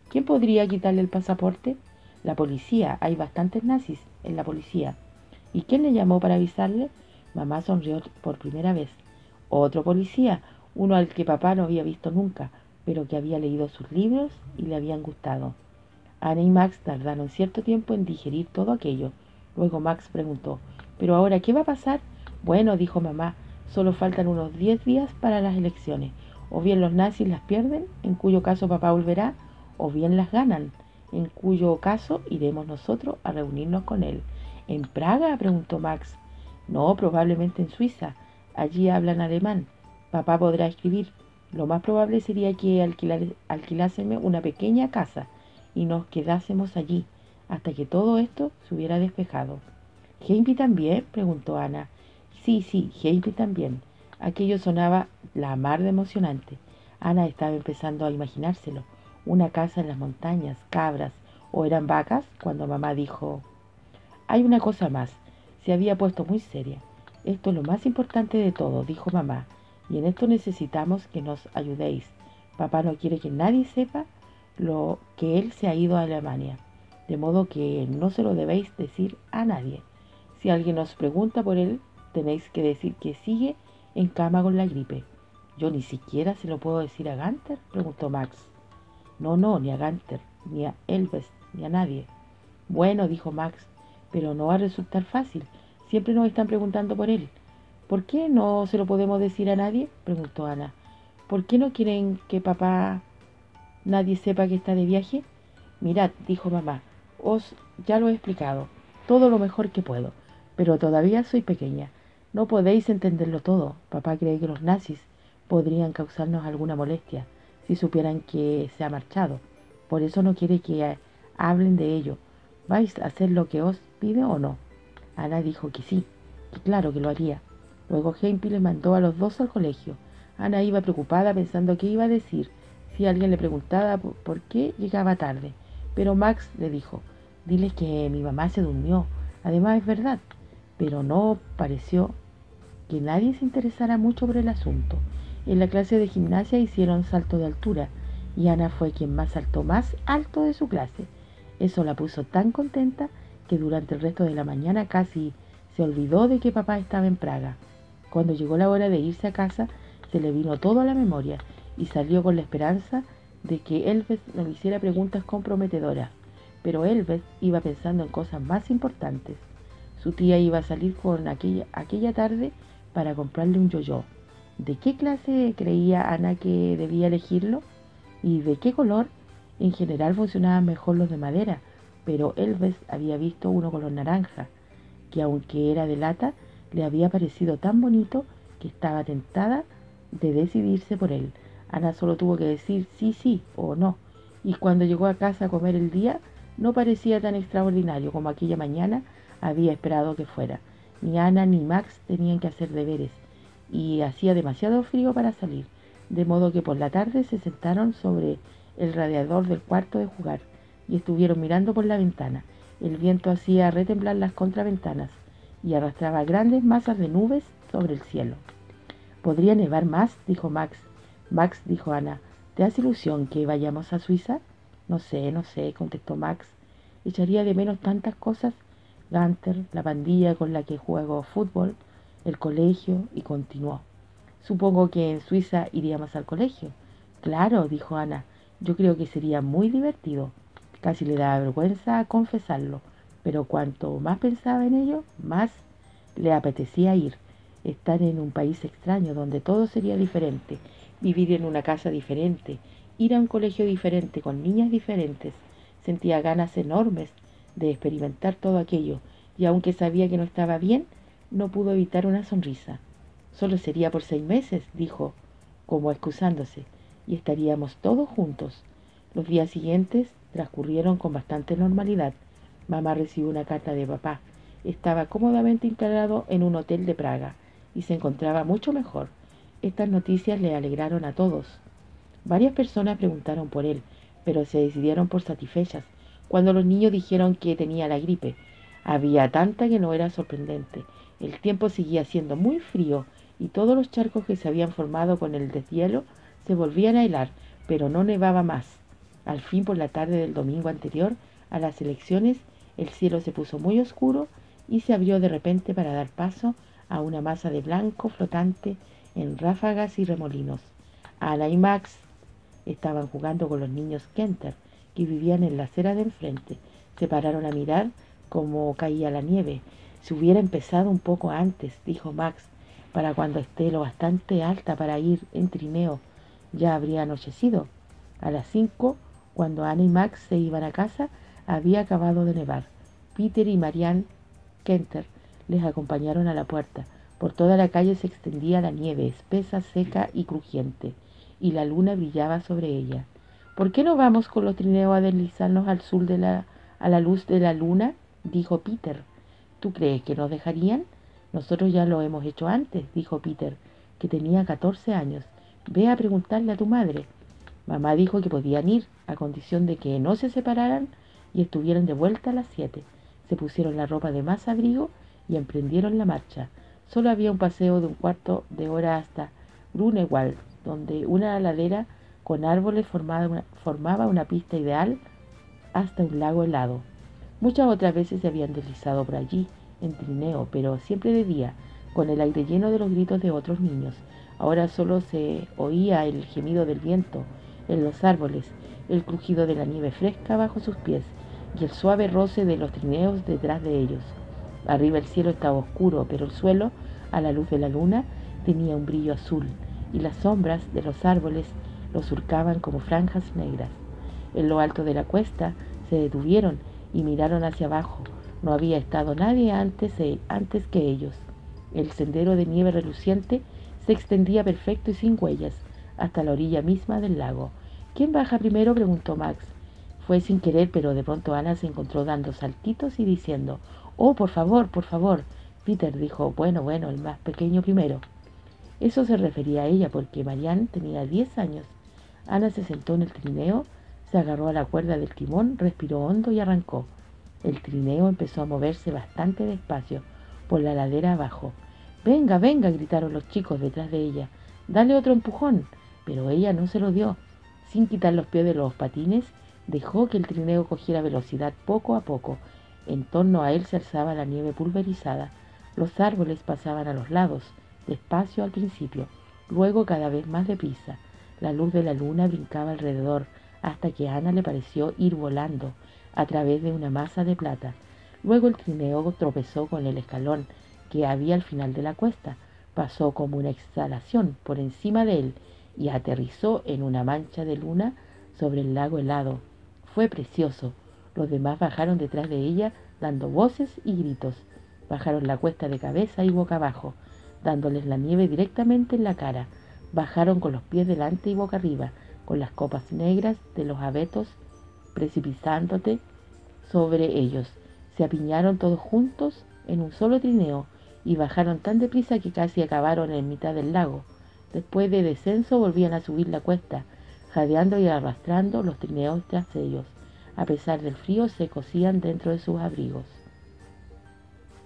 ¿Quién podría quitarle el pasaporte? La policía. Hay bastantes nazis en la policía. ¿Y quién le llamó para avisarle? Mamá sonrió por primera vez. Otro policía, uno al que papá no había visto nunca, pero que había leído sus libros y le habían gustado. Ana y Max tardaron cierto tiempo en digerir todo aquello. Luego Max preguntó, ¿pero ahora qué va a pasar? Bueno, dijo mamá, solo faltan unos 10 días para las elecciones. O bien los nazis las pierden, en cuyo caso papá volverá, o bien las ganan, en cuyo caso iremos nosotros a reunirnos con él. ¿En Praga?, preguntó Max. No, probablemente en Suiza. Allí hablan alemán. Papá podrá escribir. Lo más probable sería que alquilásemos una pequeña casa y nos quedásemos allí hasta que todo esto se hubiera despejado. ¿Hempy también?, preguntó Ana. Sí, Hempy también. Aquello sonaba la mar de emocionante. Ana estaba empezando a imaginárselo. Una casa en las montañas, cabras, o eran vacas, cuando mamá dijo: hay una cosa más. Se había puesto muy seria. Esto es lo más importante de todo, dijo mamá, y en esto necesitamos que nos ayudéis. Papá no quiere que nadie sepa lo que él se ha ido a Alemania, de modo que no se lo debéis decir a nadie. Si alguien os pregunta por él, tenéis que decir que sigue en cama con la gripe. ¿Yo ni siquiera se lo puedo decir a Gunther?, preguntó Max. No, ni a Gunther, ni a Elves, ni a nadie. Bueno, dijo Max, pero no va a resultar fácil. Siempre nos están preguntando por él. ¿Por qué no se lo podemos decir a nadie?, preguntó Ana. ¿Por qué no quieren que papá nadie sepa que está de viaje? Mirad, dijo mamá, ya lo he explicado, todo lo mejor que puedo, pero todavía soy pequeña. No podéis entenderlo todo. Papá cree que los nazis podrían causarnos alguna molestia si supieran que se ha marchado. Por eso no quiere que hablen de ello. ¿Vais a hacer lo que os pide o no? Ana dijo que sí, que claro que lo haría. Luego Hempy le mandó a los dos al colegio. Ana iba preocupada pensando qué iba a decir si alguien le preguntaba por qué llegaba tarde. Pero Max le dijo: diles que mi mamá se durmió. Además es verdad. Pero no pareció que nadie se interesara mucho por el asunto. En la clase de gimnasia hicieron salto de altura y Ana fue quien más saltó más alto de su clase. Eso la puso tan contenta que durante el resto de la mañana casi se olvidó de que papá estaba en Praga. Cuando llegó la hora de irse a casa, se le vino todo a la memoria y salió con la esperanza de que Elves no le hiciera preguntas comprometedoras. Pero Elves iba pensando en cosas más importantes. Su tía iba a salir con aquella tarde para comprarle un yo-yo. ¿De qué clase creía Ana que debía elegirlo? ¿Y de qué color? En general funcionaban mejor los de madera, pero Elves había visto uno color naranja, que aunque era de lata, le había parecido tan bonito que estaba tentada de decidirse por él. Ana solo tuvo que decir sí, sí o no, y cuando llegó a casa a comer el día, no parecía tan extraordinario como aquella mañana había esperado que fuera. Ni Ana ni Max tenían que hacer deberes, y hacía demasiado frío para salir, de modo que por la tarde se sentaron sobre el radiador del cuarto de jugar y estuvieron mirando por la ventana. El viento hacía retemblar las contraventanas y arrastraba grandes masas de nubes sobre el cielo. ¿Podría nevar más?, dijo Max. Max, dijo Ana, ¿te hace ilusión que vayamos a Suiza? No sé, contestó Max. Echaría de menos tantas cosas. Gunther, la pandilla con la que juego fútbol, el colegio, y continuó. Supongo que en Suiza iríamos al colegio. Claro, dijo Ana, yo creo que sería muy divertido. Casi le daba vergüenza confesarlo, pero cuanto más pensaba en ello, más le apetecía ir. Estar en un país extraño donde todo sería diferente, vivir en una casa diferente, ir a un colegio diferente con niñas diferentes. Sentía ganas enormes de experimentar todo aquello, y aunque sabía que no estaba bien, no pudo evitar una sonrisa. Solo sería por 6 meses, dijo, como excusándose, y estaríamos todos juntos. Los días siguientes transcurrieron con bastante normalidad. Mamá recibió una carta de papá. Estaba cómodamente instalado en un hotel de Praga y se encontraba mucho mejor. Estas noticias le alegraron a todos. Varias personas preguntaron por él, pero se decidieron por satisfechas cuando los niños dijeron que tenía la gripe. Había tanta que no era sorprendente. El tiempo seguía siendo muy frío y todos los charcos que se habían formado con el deshielo se volvían a helar, pero no nevaba más. Al fin, por la tarde del domingo anterior a las elecciones, el cielo se puso muy oscuro y se abrió de repente para dar paso a una masa de blanco flotante en ráfagas y remolinos. Ana y Max estaban jugando con los niños Kenter, que vivían en la acera de enfrente. Se pararon a mirar cómo caía la nieve. Si hubiera empezado un poco antes, dijo Max, para cuando esté lo bastante alta para ir en trineo, ya habría anochecido. A las 5, cuando Ana y Max se iban a casa, había acabado de nevar. Peter y Marianne Kenter les acompañaron a la puerta. Por toda la calle se extendía la nieve, espesa, seca y crujiente, y la luna brillaba sobre ella. ¿Por qué no vamos con los trineos a deslizarnos a la luz de la luna?, dijo Peter. ¿Tú crees que nos dejarían? Nosotros ya lo hemos hecho antes, dijo Peter, que tenía 14 años. Ve a preguntarle a tu madre. Mamá dijo que podían ir, a condición de que no se separaran y estuvieran de vuelta a las 7. Se pusieron la ropa de más abrigo y emprendieron la marcha. Solo había un paseo de un cuarto de hora hasta Grunewald, donde una ladera con árboles formaba una pista ideal hasta un lago helado. Muchas otras veces se habían deslizado por allí, en trineo, pero siempre de día, con el aire lleno de los gritos de otros niños. Ahora solo se oía el gemido del viento en los árboles, el crujido de la nieve fresca bajo sus pies y el suave roce de los trineos detrás de ellos. Arriba el cielo estaba oscuro, pero el suelo, a la luz de la luna, tenía un brillo azul, y las sombras de los árboles lo surcaban como franjas negras. En lo alto de la cuesta se detuvieron y miraron hacia abajo. No había estado nadie antes que ellos. El sendero de nieve reluciente se extendía perfecto y sin huellas hasta la orilla misma del lago. ¿Quién baja primero?, preguntó Max. Fue sin querer, pero de pronto Ana se encontró dando saltitos y diciendo: «Oh, por favor, por favor». Peter dijo: bueno, el más pequeño primero. Eso se refería a ella porque Marianne tenía 10 años. Ana se sentó en el trineo, se agarró a la cuerda del timón, respiró hondo y arrancó. El trineo empezó a moverse bastante despacio por la ladera abajo. «Venga, venga», gritaron los chicos detrás de ella. «Dale otro empujón». Pero ella no se lo dio. Sin quitar los pies de los patines, dejó que el trineo cogiera velocidad poco a poco. En torno a él se alzaba la nieve pulverizada. Los árboles pasaban a los lados, despacio al principio, luego cada vez más deprisa. La luz de la luna brincaba alrededor, hasta que a Ana le pareció ir volando a través de una masa de plata. Luego el trineo tropezó con el escalón que había al final de la cuesta, pasó como una exhalación por encima de él y aterrizó en una mancha de luna sobre el lago helado. Fue precioso. Los demás bajaron detrás de ella dando voces y gritos. Bajaron la cuesta de cabeza y boca abajo. dándoles la nieve directamente en la cara. Bajaron con los pies delante y boca arriba, con las copas negras de los abetos precipitándote sobre ellos. Se apiñaron todos juntos en un solo trineo y bajaron tan deprisa que casi acabaron en mitad del lago. Después de descenso volvían a subir la cuesta, jadeando y arrastrando los trineos tras ellos. A pesar del frío se cosían dentro de sus abrigos.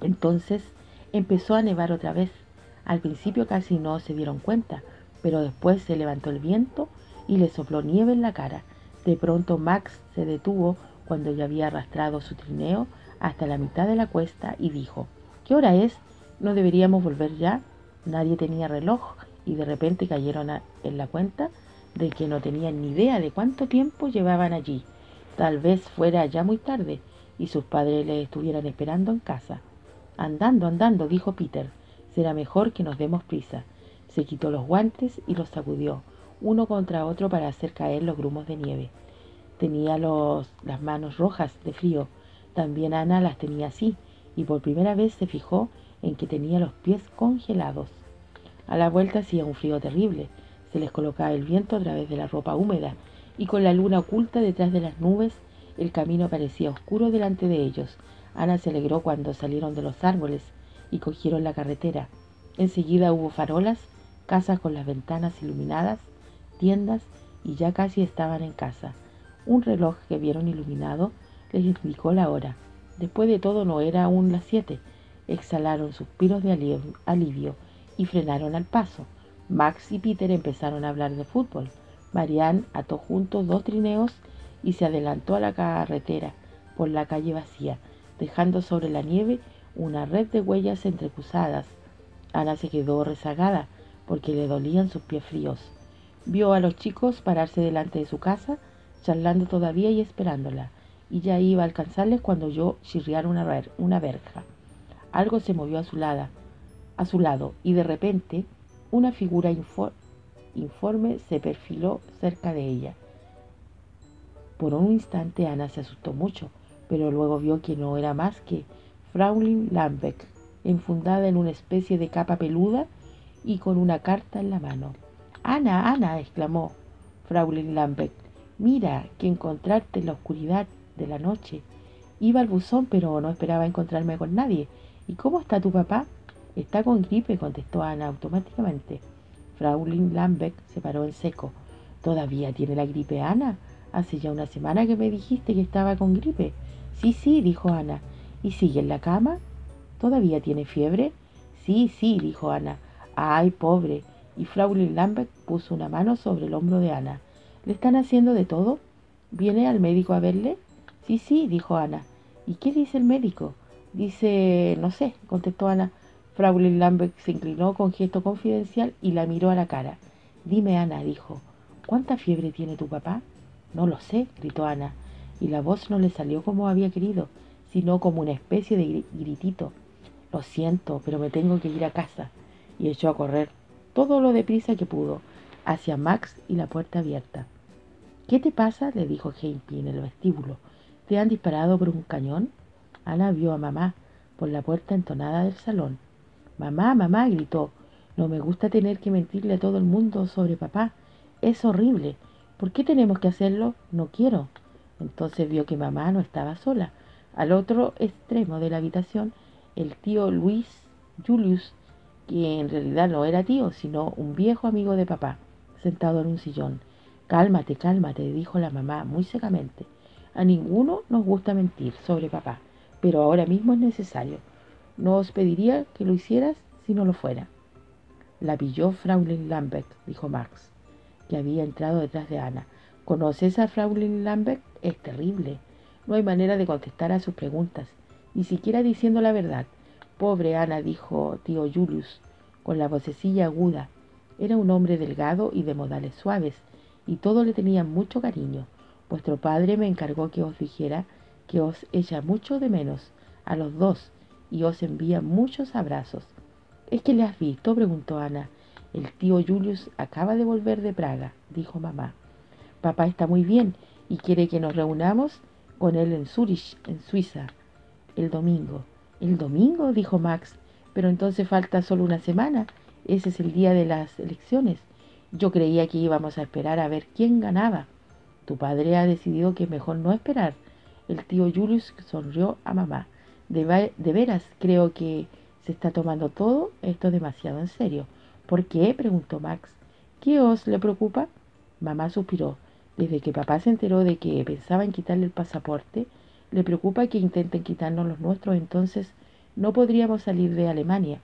Entonces empezó a nevar otra vez. Al principio casi no se dieron cuenta, pero después se levantó el viento y le sopló nieve en la cara. De pronto Max se detuvo cuando ya había arrastrado su trineo hasta la mitad de la cuesta y dijo: «¿Qué hora es? ¿No deberíamos volver ya?». Nadie tenía reloj y de repente cayeron en la cuenta de que no tenían ni idea de cuánto tiempo llevaban allí. Tal vez fuera ya muy tarde y sus padres les estuvieran esperando en casa. «Andando, andando», dijo Peter. «Será mejor que nos demos prisa». Se quitó los guantes y los sacudió, uno contra otro para hacer caer los grumos de nieve. Tenía las manos rojas de frío. También Ana las tenía así, y por primera vez se fijó en que tenía los pies congelados. A la vuelta hacía un frío terrible. Se les colocaba el viento a través de la ropa húmeda, y con la luna oculta detrás de las nubes, el camino parecía oscuro delante de ellos. Ana se alegró cuando salieron de los árboles y cogieron la carretera. Enseguida hubo farolas, casas con las ventanas iluminadas, tiendas, y ya casi estaban en casa. Un reloj que vieron iluminado les indicó la hora. Después de todo no era aún las 7. Exhalaron suspiros de alivio y frenaron al paso. Max y Peter empezaron a hablar de fútbol. Marianne ató juntos 2 trineos y se adelantó a la carretera por la calle vacía, dejando sobre la nieve una red de huellas entrecruzadas. Ana se quedó rezagada porque le dolían sus pies fríos. Vio a los chicos pararse delante de su casa, charlando todavía y esperándola, y ya iba a alcanzarles cuando oyó chirriar una verja. Algo se movió a su lado, y de repente una figura informe se perfiló cerca de ella. Por un instante Ana se asustó mucho, pero luego vio que no era más que Fraulein Lambeck, enfundada en una especie de capa peluda y con una carta en la mano. «Ana, Ana», exclamó Fraulein Lambeck, «mira que encontrarte en la oscuridad de la noche. Iba al buzón, pero no esperaba encontrarme con nadie. ¿Y cómo está tu papá?». «Está con gripe», contestó Ana automáticamente. Fraulein Lambeck se paró en seco. «¿Todavía tiene la gripe, Ana? Hace ya una semana que me dijiste que estaba con gripe». «Sí, sí», dijo Ana. «¿Y sigue en la cama? ¿Todavía tiene fiebre?». «Sí, sí», dijo Ana. «Ay, pobre». Y Fraulein Lambeck puso una mano sobre el hombro de Ana. «¿Le están haciendo de todo? ¿Viene al médico a verle?». «Sí, sí», dijo Ana. «¿Y qué dice el médico?». «Dice, no sé», contestó Ana. Fraulein Lambeck se inclinó con gesto confidencial y la miró a la cara. «Dime, Ana», dijo, «¿cuánta fiebre tiene tu papá?». «No lo sé», gritó Ana, y la voz no le salió como había querido, sino como una especie de gritito. «Lo siento, pero me tengo que ir a casa». Y echó a correr, todo lo deprisa que pudo, hacia Max y la puerta abierta. «¿Qué te pasa?», le dijo Hempy en el vestíbulo. «¿Te han disparado por un cañón?». Ana vio a mamá por la puerta entonada del salón. «Mamá, mamá», gritó, «no me gusta tener que mentirle a todo el mundo sobre papá. Es horrible. ¿Por qué tenemos que hacerlo? No quiero». Entonces vio que mamá no estaba sola. Al otro extremo de la habitación, el tío Julius, que en realidad no era tío, sino un viejo amigo de papá, sentado en un sillón. «Cálmate, cálmate», dijo la mamá muy secamente. «A ninguno nos gusta mentir sobre papá, pero ahora mismo es necesario. No os pediría que lo hicieras si no lo fuera». «La pilló Fraulein Lambeck», dijo Max, que había entrado detrás de Ana. «¿Conoces a Fraulein Lambeck? Es terrible. No hay manera de contestar a sus preguntas, ni siquiera diciendo la verdad». «Pobre Ana», dijo tío Julius, con la vocecilla aguda. Era un hombre delgado y de modales suaves, y todos le tenían mucho cariño. «Vuestro padre me encargó que os dijera que os echa mucho de menos a los dos y os envía muchos abrazos». «¿Es que le has visto?», preguntó Ana. «El tío Julius acaba de volver de Praga», dijo mamá. «Papá está muy bien y quiere que nos reunamos con él en Zúrich, en Suiza, el domingo». «¿El domingo?», dijo Max. Pero entonces falta solo una semana. Ese es el día de las elecciones. Yo creía que íbamos a esperar a ver quién ganaba. Tu padre ha decidido que es mejor no esperar. El tío Julius sonrió a mamá. De veras, creo que se está tomando todo esto demasiado en serio. ¿Por qué? Preguntó Max. ¿Qué os le preocupa? Mamá suspiró. Desde que papá se enteró de que pensaban quitarle el pasaporte, le preocupa que intenten quitarnos los nuestros, entonces no podríamos salir de Alemania.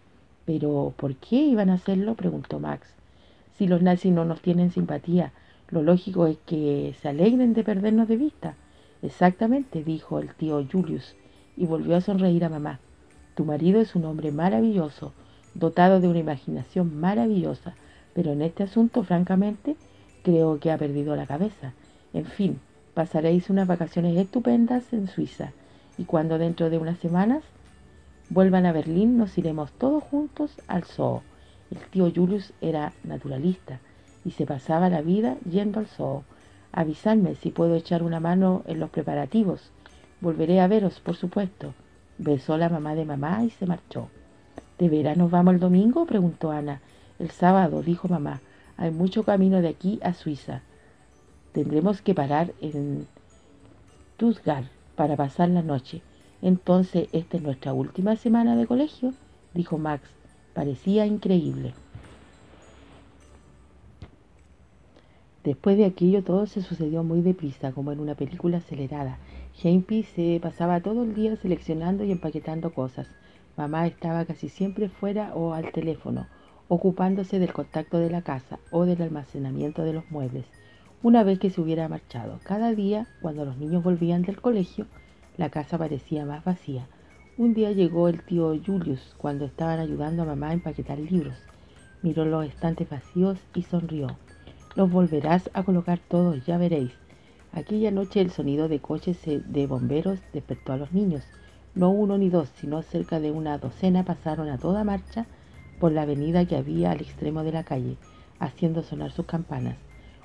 ¿Pero por qué iban a hacerlo? Preguntó Max. Si los nazis no nos tienen simpatía, lo lógico es que se alegren de perdernos de vista. Exactamente, dijo el tío Julius, y volvió a sonreír a mamá. Tu marido es un hombre maravilloso, dotado de una imaginación maravillosa, pero en este asunto, francamente, creo que ha perdido la cabeza. En fin, pasaréis unas vacaciones estupendas en Suiza, y cuando dentro de unas semanas vuelvan a Berlín, nos iremos todos juntos al zoo. El tío Julius era naturalista y se pasaba la vida yendo al zoo. Avisadme si puedo echar una mano en los preparativos. Volveré a veros, por supuesto. Besó la mamá de mamá y se marchó. ¿De veras nos vamos el domingo? Preguntó Ana. El sábado, dijo mamá. Hay mucho camino de aquí a Suiza. Tendremos que parar en Stuttgart para pasar la noche. Entonces, esta es nuestra última semana de colegio, dijo Max. Parecía increíble. Después de aquello todo se sucedió muy deprisa, como en una película acelerada. Hempy se pasaba todo el día seleccionando y empaquetando cosas. Mamá estaba casi siempre fuera o al teléfono, ocupándose del contacto de la casa o del almacenamiento de los muebles. Una vez que se hubiera marchado, cada día, cuando los niños volvían del colegio, la casa parecía más vacía. Un día llegó el tío Julius cuando estaban ayudando a mamá a empaquetar libros. Miró los estantes vacíos y sonrió. Los volverás a colocar todos, ya veréis. Aquella noche el sonido de coches de bomberos despertó a los niños. No uno ni dos, sino cerca de una docena pasaron a toda marcha por la avenida que había al extremo de la calle, haciendo sonar sus campanas.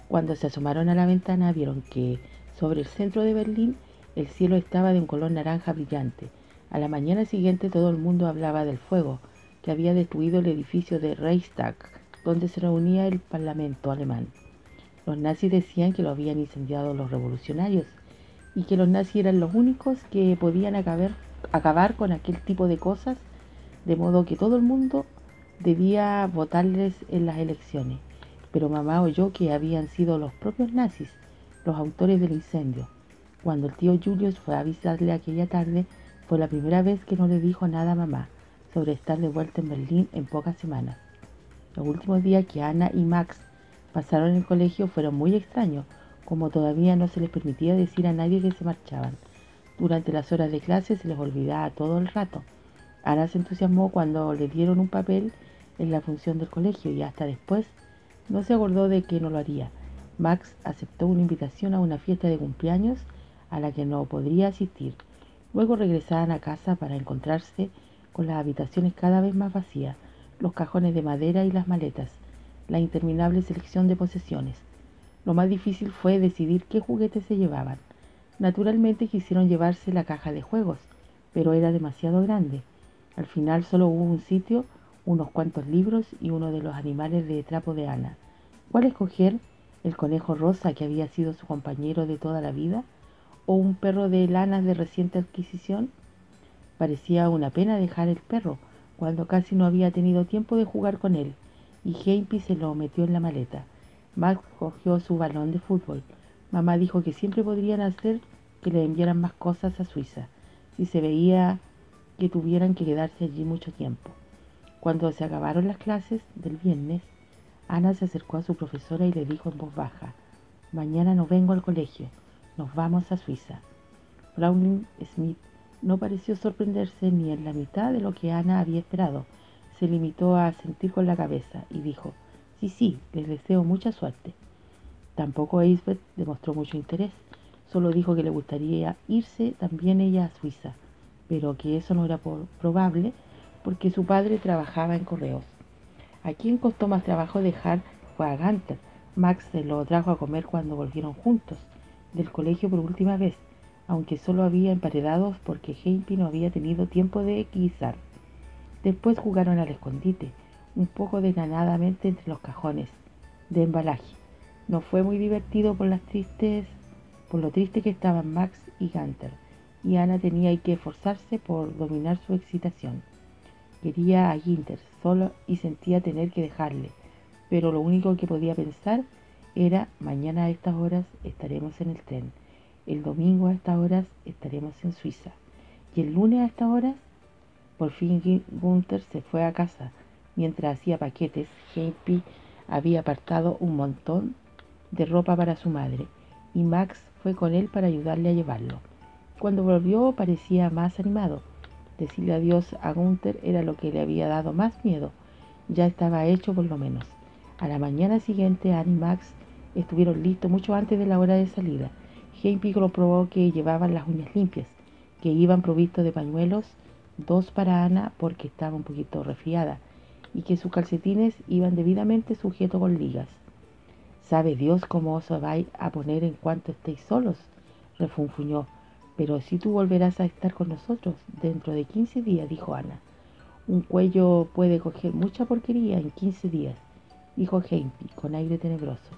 Cuando se asomaron a la ventana vieron que sobre el centro de Berlín el cielo estaba de un color naranja brillante. A la mañana siguiente todo el mundo hablaba del fuego que había destruido el edificio de Reichstag, donde se reunía el Parlamento alemán. Los nazis decían que lo habían incendiado los revolucionarios y que los nazis eran los únicos que podían acabar con aquel tipo de cosas, de modo que todo el mundo debía votarles en las elecciones. Pero mamá oyó que habían sido los propios nazis los autores del incendio. Cuando el tío Julius fue a visitarle aquella tarde, fue la primera vez que no le dijo nada a mamá sobre estar de vuelta en Berlín en pocas semanas. Los últimos días que Ana y Max pasaron en el colegio fueron muy extraños, como todavía no se les permitía decir a nadie que se marchaban. Durante las horas de clase se les olvidaba todo el rato. Ana se entusiasmó cuando le dieron un papel en la función del colegio y hasta después no se acordó de que no lo haría. Max aceptó una invitación a una fiesta de cumpleaños a la que no podría asistir. Luego regresaban a casa para encontrarse con las habitaciones cada vez más vacías, los cajones de madera y las maletas, la interminable selección de posesiones. Lo más difícil fue decidir qué juguetes se llevaban. Naturalmente quisieron llevarse la caja de juegos, pero era demasiado grande. Al final solo hubo un sitio, unos cuantos libros y uno de los animales de trapo de Ana. ¿Cuál escoger? ¿El conejo rosa que había sido su compañero de toda la vida? ¿O un perro de lanas de reciente adquisición? Parecía una pena dejar el perro, cuando casi no había tenido tiempo de jugar con él, y Hempy se lo metió en la maleta. Max cogió su balón de fútbol. Mamá dijo que siempre podrían hacer que le enviaran más cosas a Suiza, si se veía que tuvieran que quedarse allí mucho tiempo. Cuando se acabaron las clases del viernes, Ana se acercó a su profesora y le dijo en voz baja: «Mañana no vengo al colegio, nos vamos a Suiza». Browning Smith no pareció sorprenderse ni en la mitad de lo que Ana había esperado. Se limitó a asentir con la cabeza y dijo: «Sí, sí, les deseo mucha suerte». Tampoco Eisbeth demostró mucho interés. Solo dijo que le gustaría irse también ella a Suiza, pero que eso no era probable porque su padre trabajaba en correos. ¿A quién costó más trabajo dejar fue a Gunther? Max se lo trajo a comer cuando volvieron juntos del colegio por última vez, aunque solo había emparedados porque Hempy no había tenido tiempo de guisar. Después jugaron al escondite, un poco desganadamente entre los cajones de embalaje. No fue muy divertido por lo triste que estaban Max y Gunther, y Anna tenía que esforzarse por dominar su excitación. Quería a Gunther solo y sentía tener que dejarle, pero lo único que podía pensar era: mañana a estas horas estaremos en el tren, el domingo a estas horas estaremos en Suiza, y el lunes a estas horas. Por fin Gunther se fue a casa. Mientras hacía paquetes, Hempy había apartado un montón de ropa para su madre, y Max fue con él para ayudarle a llevarlo. Cuando volvió parecía más animado. Decirle adiós a Gunther era lo que le había dado más miedo. Ya estaba hecho por lo menos. A la mañana siguiente, Anne y Max estuvieron listos mucho antes de la hora de salida. Hempy comprobó que llevaban las uñas limpias, que iban provistos de pañuelos, 2 para Ana porque estaba un poquito resfriada, y que sus calcetines iban debidamente sujetos con ligas. «¿Sabe Dios cómo os vais a poner en cuanto estéis solos?», refunfuñó. «Pero si tú volverás a estar con nosotros dentro de 15 días», dijo Ana. «Un cuello puede coger mucha porquería en 15 días», dijo Hempy con aire tenebroso.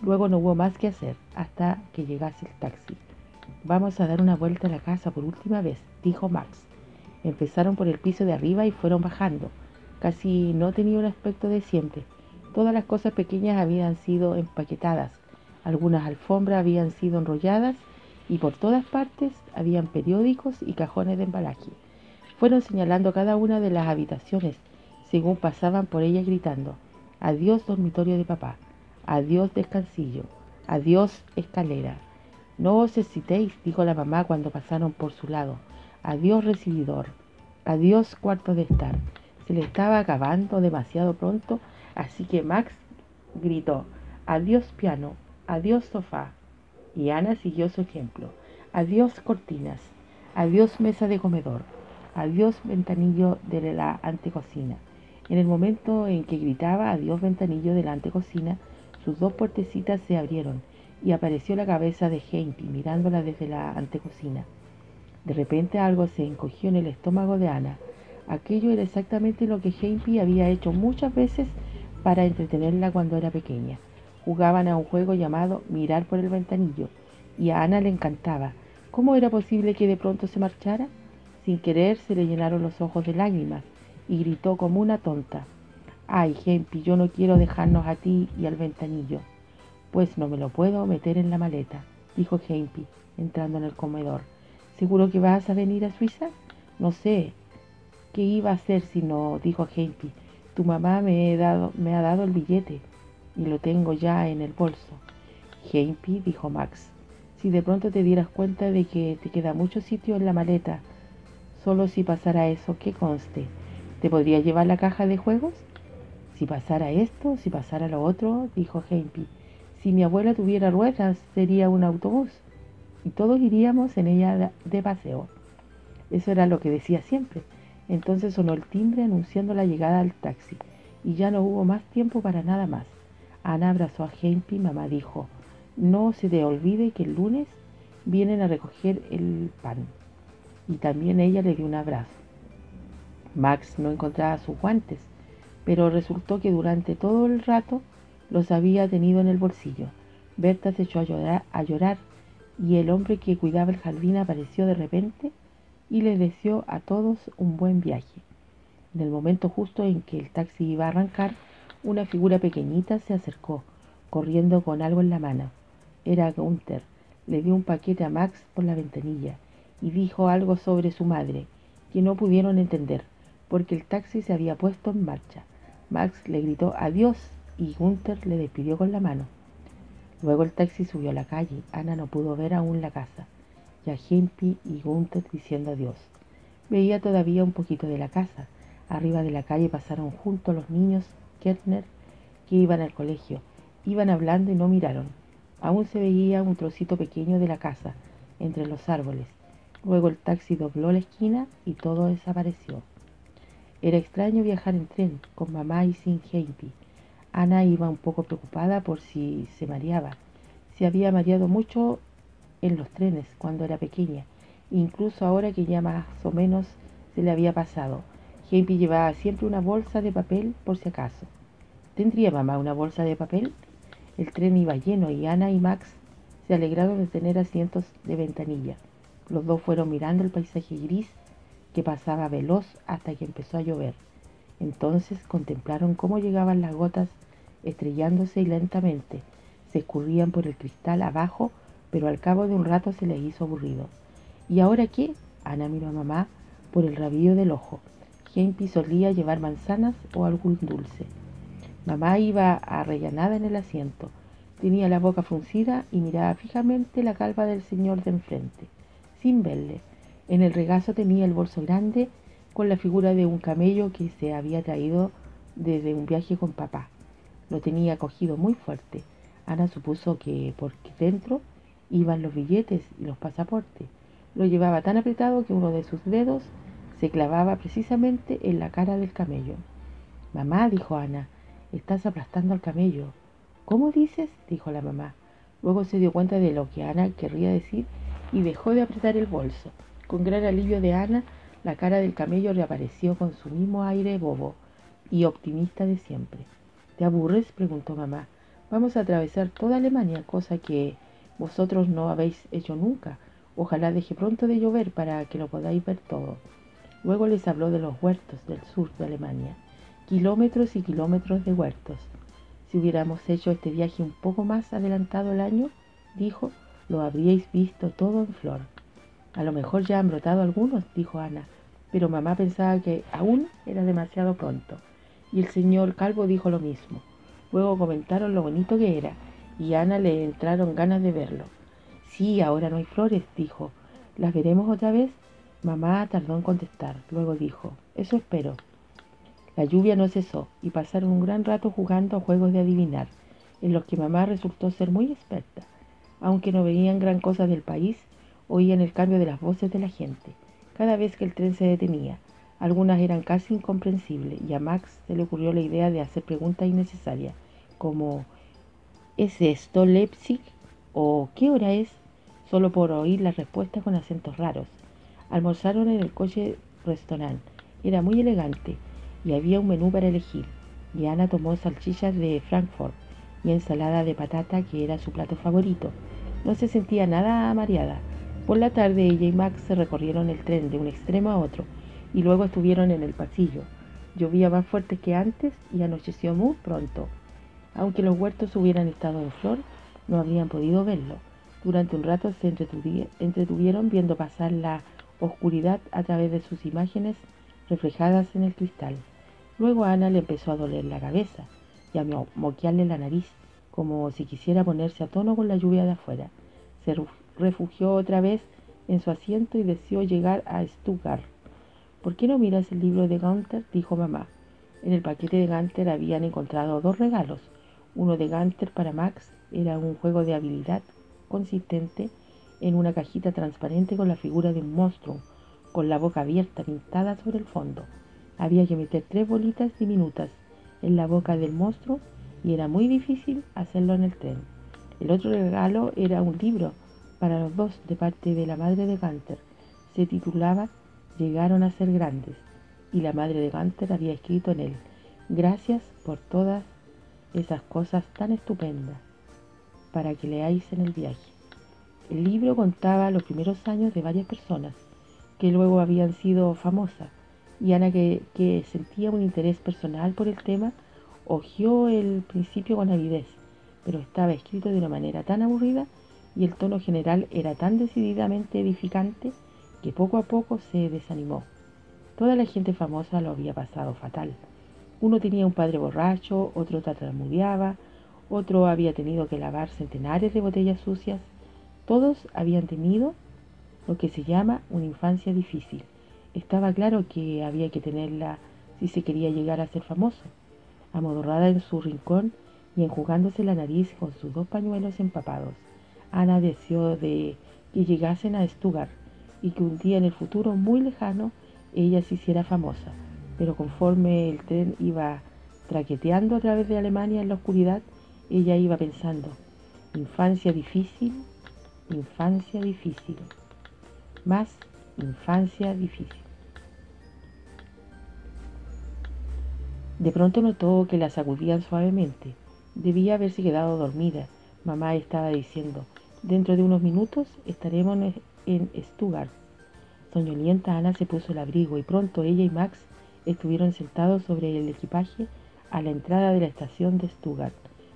Luego no hubo más que hacer hasta que llegase el taxi. «Vamos a dar una vuelta a la casa por última vez», dijo Max. Empezaron por el piso de arriba y fueron bajando. Casi no tenía un aspecto de siempre. Todas las cosas pequeñas habían sido empaquetadas, algunas alfombras habían sido enrolladas, y por todas partes habían periódicos y cajones de embalaje. Fueron señalando cada una de las habitaciones según pasaban por ellas, gritando: «Adiós dormitorio de papá, adiós descansillo, adiós escalera». «No os excitéis», dijo la mamá cuando pasaron por su lado. «Adiós recibidor, adiós cuarto de estar». Se le estaba acabando demasiado pronto, así que Max gritó: «Adiós piano, adiós sofá». Y Ana siguió su ejemplo: «Adiós cortinas, adiós mesa de comedor, adiós ventanillo de la antecocina». En el momento en que gritaba «adiós ventanillo de la antecocina», sus 2 puertecitas se abrieron y apareció la cabeza de Hempy mirándola desde la antecocina. De repente algo se encogió en el estómago de Ana. Aquello era exactamente lo que Hempy había hecho muchas veces para entretenerla cuando era pequeña. Jugaban a un juego llamado mirar por el ventanillo, y a Ana le encantaba. ¿Cómo era posible que de pronto se marchara? Sin querer se le llenaron los ojos de lágrimas y gritó como una tonta: «Ay, Hempy, yo no quiero dejarnos a ti y al ventanillo». «Pues no me lo puedo meter en la maleta», dijo Hempy, entrando en el comedor. «¿Seguro que vas a venir a Suiza?» «No sé qué iba a hacer si no», dijo Hempy. «Tu mamá me ha dado el billete y lo tengo ya en el bolso». «Hempy», dijo Max, «si de pronto te dieras cuenta de que te queda mucho sitio en la maleta, solo si pasara eso, que conste, ¿te podría llevar la caja de juegos?» «Si pasara esto, si pasara lo otro», dijo Hempy. «Si mi abuela tuviera ruedas, sería un autobús y todos iríamos en ella de paseo». Eso era lo que decía siempre. Entonces sonó el timbre anunciando la llegada del taxi, y ya no hubo más tiempo para nada más. Ana abrazó a Hempy. Mamá dijo: «No se te olvide que el lunes vienen a recoger el pan». Y también ella le dio un abrazo. Max no encontraba sus guantes, pero resultó que durante todo el rato los había tenido en el bolsillo. Berta se echó a llorar, y el hombre que cuidaba el jardín apareció de repente y les deseó a todos un buen viaje. En el momento justo en que el taxi iba a arrancar, una figura pequeñita se acercó, corriendo con algo en la mano. Era Gunther. Le dio un paquete a Max por la ventanilla y dijo algo sobre su madre, que no pudieron entender, porque el taxi se había puesto en marcha. Max le gritó adiós y Gunther le despidió con la mano. Luego el taxi subió a la calle. Ana no pudo ver aún la casa, y a Hempy y Gunther diciendo adiós. Veía todavía un poquito de la casa. Arriba de la calle pasaron juntos los niños Kerner que iban al colegio. Iban hablando y no miraron. Aún se veía un trocito pequeño de la casa entre los árboles. Luego el taxi dobló la esquina y todo desapareció. Era extraño viajar en tren, con mamá y sin Hempy. Ana iba un poco preocupada por si se mareaba. Se había mareado mucho en los trenes cuando era pequeña, incluso ahora que ya más o menos se le había pasado. Hempy llevaba siempre una bolsa de papel por si acaso. ¿Tendría mamá una bolsa de papel? El tren iba lleno y Ana y Max se alegraron de tener asientos de ventanilla. Los dos fueron mirando el paisaje gris que pasaba veloz hasta que empezó a llover. Entonces contemplaron cómo llegaban las gotas estrellándose y lentamente se escurrían por el cristal abajo, pero al cabo de un rato se les hizo aburrido. ¿Y ahora qué? Ana miró a mamá por el rabillo del ojo. Hempy solía llevar manzanas o algún dulce. Mamá iba arrellanada en el asiento. Tenía la boca fruncida y miraba fijamente la calva del señor de enfrente, sin verle. En el regazo tenía el bolso grande con la figura de un camello que se había traído desde un viaje con papá. Lo tenía cogido muy fuerte. Ana supuso que porque dentro iban los billetes y los pasaportes. Lo llevaba tan apretado que uno de sus dedos se clavaba precisamente en la cara del camello. Mamá, dijo Ana, estás aplastando al camello. ¿Cómo dices? Dijo la mamá. Luego se dio cuenta de lo que Ana querría decir y dejó de apretar el bolso. Con gran alivio de Ana, la cara del camello reapareció con su mismo aire bobo y optimista de siempre. ¿Te aburres? Preguntó mamá. Vamos a atravesar toda Alemania, cosa que vosotros no habéis hecho nunca. Ojalá deje pronto de llover para que lo podáis ver todo. Luego les habló de los huertos del sur de Alemania. Kilómetros y kilómetros de huertos. Si hubiéramos hecho este viaje un poco más adelantado el año, dijo, lo habríais visto todo en flor. A lo mejor ya han brotado algunos, dijo Ana, pero mamá pensaba que aún era demasiado pronto. Y el señor Calvo dijo lo mismo. Luego comentaron lo bonito que era, y a Ana le entraron ganas de verlo. Sí, ahora no hay flores, dijo. ¿Las veremos otra vez? Mamá tardó en contestar. Luego dijo, eso espero. La lluvia no cesó, y pasaron un gran rato jugando a juegos de adivinar, en los que mamá resultó ser muy experta. Aunque no veían gran cosa del país, oían el cambio de las voces de la gente, cada vez que el tren se detenía. Algunas eran casi incomprensibles, y a Max se le ocurrió la idea de hacer preguntas innecesarias, como ¿es esto Leipzig? ¿O qué hora es? Solo por oír las respuestas con acentos raros. Almorzaron en el coche restaurante. Era muy elegante y había un menú para elegir. Y Ana tomó salchichas de Frankfurt y ensalada de patata, que era su plato favorito. No se sentía nada mareada. Por la tarde ella y Max se recorrieron el tren de un extremo a otro y luego estuvieron en el pasillo. Llovía más fuerte que antes y anocheció muy pronto. Aunque los huertos hubieran estado en flor, no habrían podido verlo. Durante un rato se entretuvieron viendo pasar la oscuridad a través de sus imágenes reflejadas en el cristal. Luego a Ana le empezó a doler la cabeza y a moquearle la nariz, como si quisiera ponerse a tono con la lluvia de afuera. Se refugió otra vez en su asiento y deseó llegar a Stuttgart. ¿Por qué no miras el libro de Gunther?, dijo mamá. En el paquete de Gunther habían encontrado dos regalos. Uno de Gunther para Max era un juego de habilidad consistente en una cajita transparente con la figura de un monstruo, con la boca abierta pintada sobre el fondo. Había que meter 3 bolitas diminutas en la boca del monstruo y era muy difícil hacerlo en el tren. El otro regalo era un libro para los dos de parte de la madre de Gunther. Se titulaba Llegaron a ser grandes, y la madre de Gunther había escrito en él: gracias por todas esas cosas tan estupendas para que leáis en el viaje. El libro contaba los primeros años de varias personas que luego habían sido famosas, y Ana, que sentía un interés personal por el tema, hojeó el principio con avidez, pero estaba escrito de una manera tan aburrida y el tono general era tan decididamente edificante que poco a poco se desanimó. Toda la gente famosa lo había pasado fatal. Uno tenía un padre borracho, otro tartamudeaba, otro había tenido que lavar centenares de botellas sucias. Todos habían tenido lo que se llama una infancia difícil. Estaba claro que había que tenerla si se quería llegar a ser famoso. Amodorrada en su rincón y enjugándose la nariz con sus 2 pañuelos empapados, Ana deseó de que llegasen a Stuttgart y que un día en el futuro muy lejano ella se hiciera famosa. Pero conforme el tren iba traqueteando a través de Alemania en la oscuridad, ella iba pensando: infancia difícil, más infancia difícil. De pronto notó que la sacudían suavemente. Debía haberse quedado dormida. Mamá estaba diciendo: dentro de unos minutos estaremos en Stuttgart. Soñolienta, Ana se puso el abrigo y pronto ella y Max estuvieron sentados sobre el equipaje a la entrada de la estación de Stuttgart,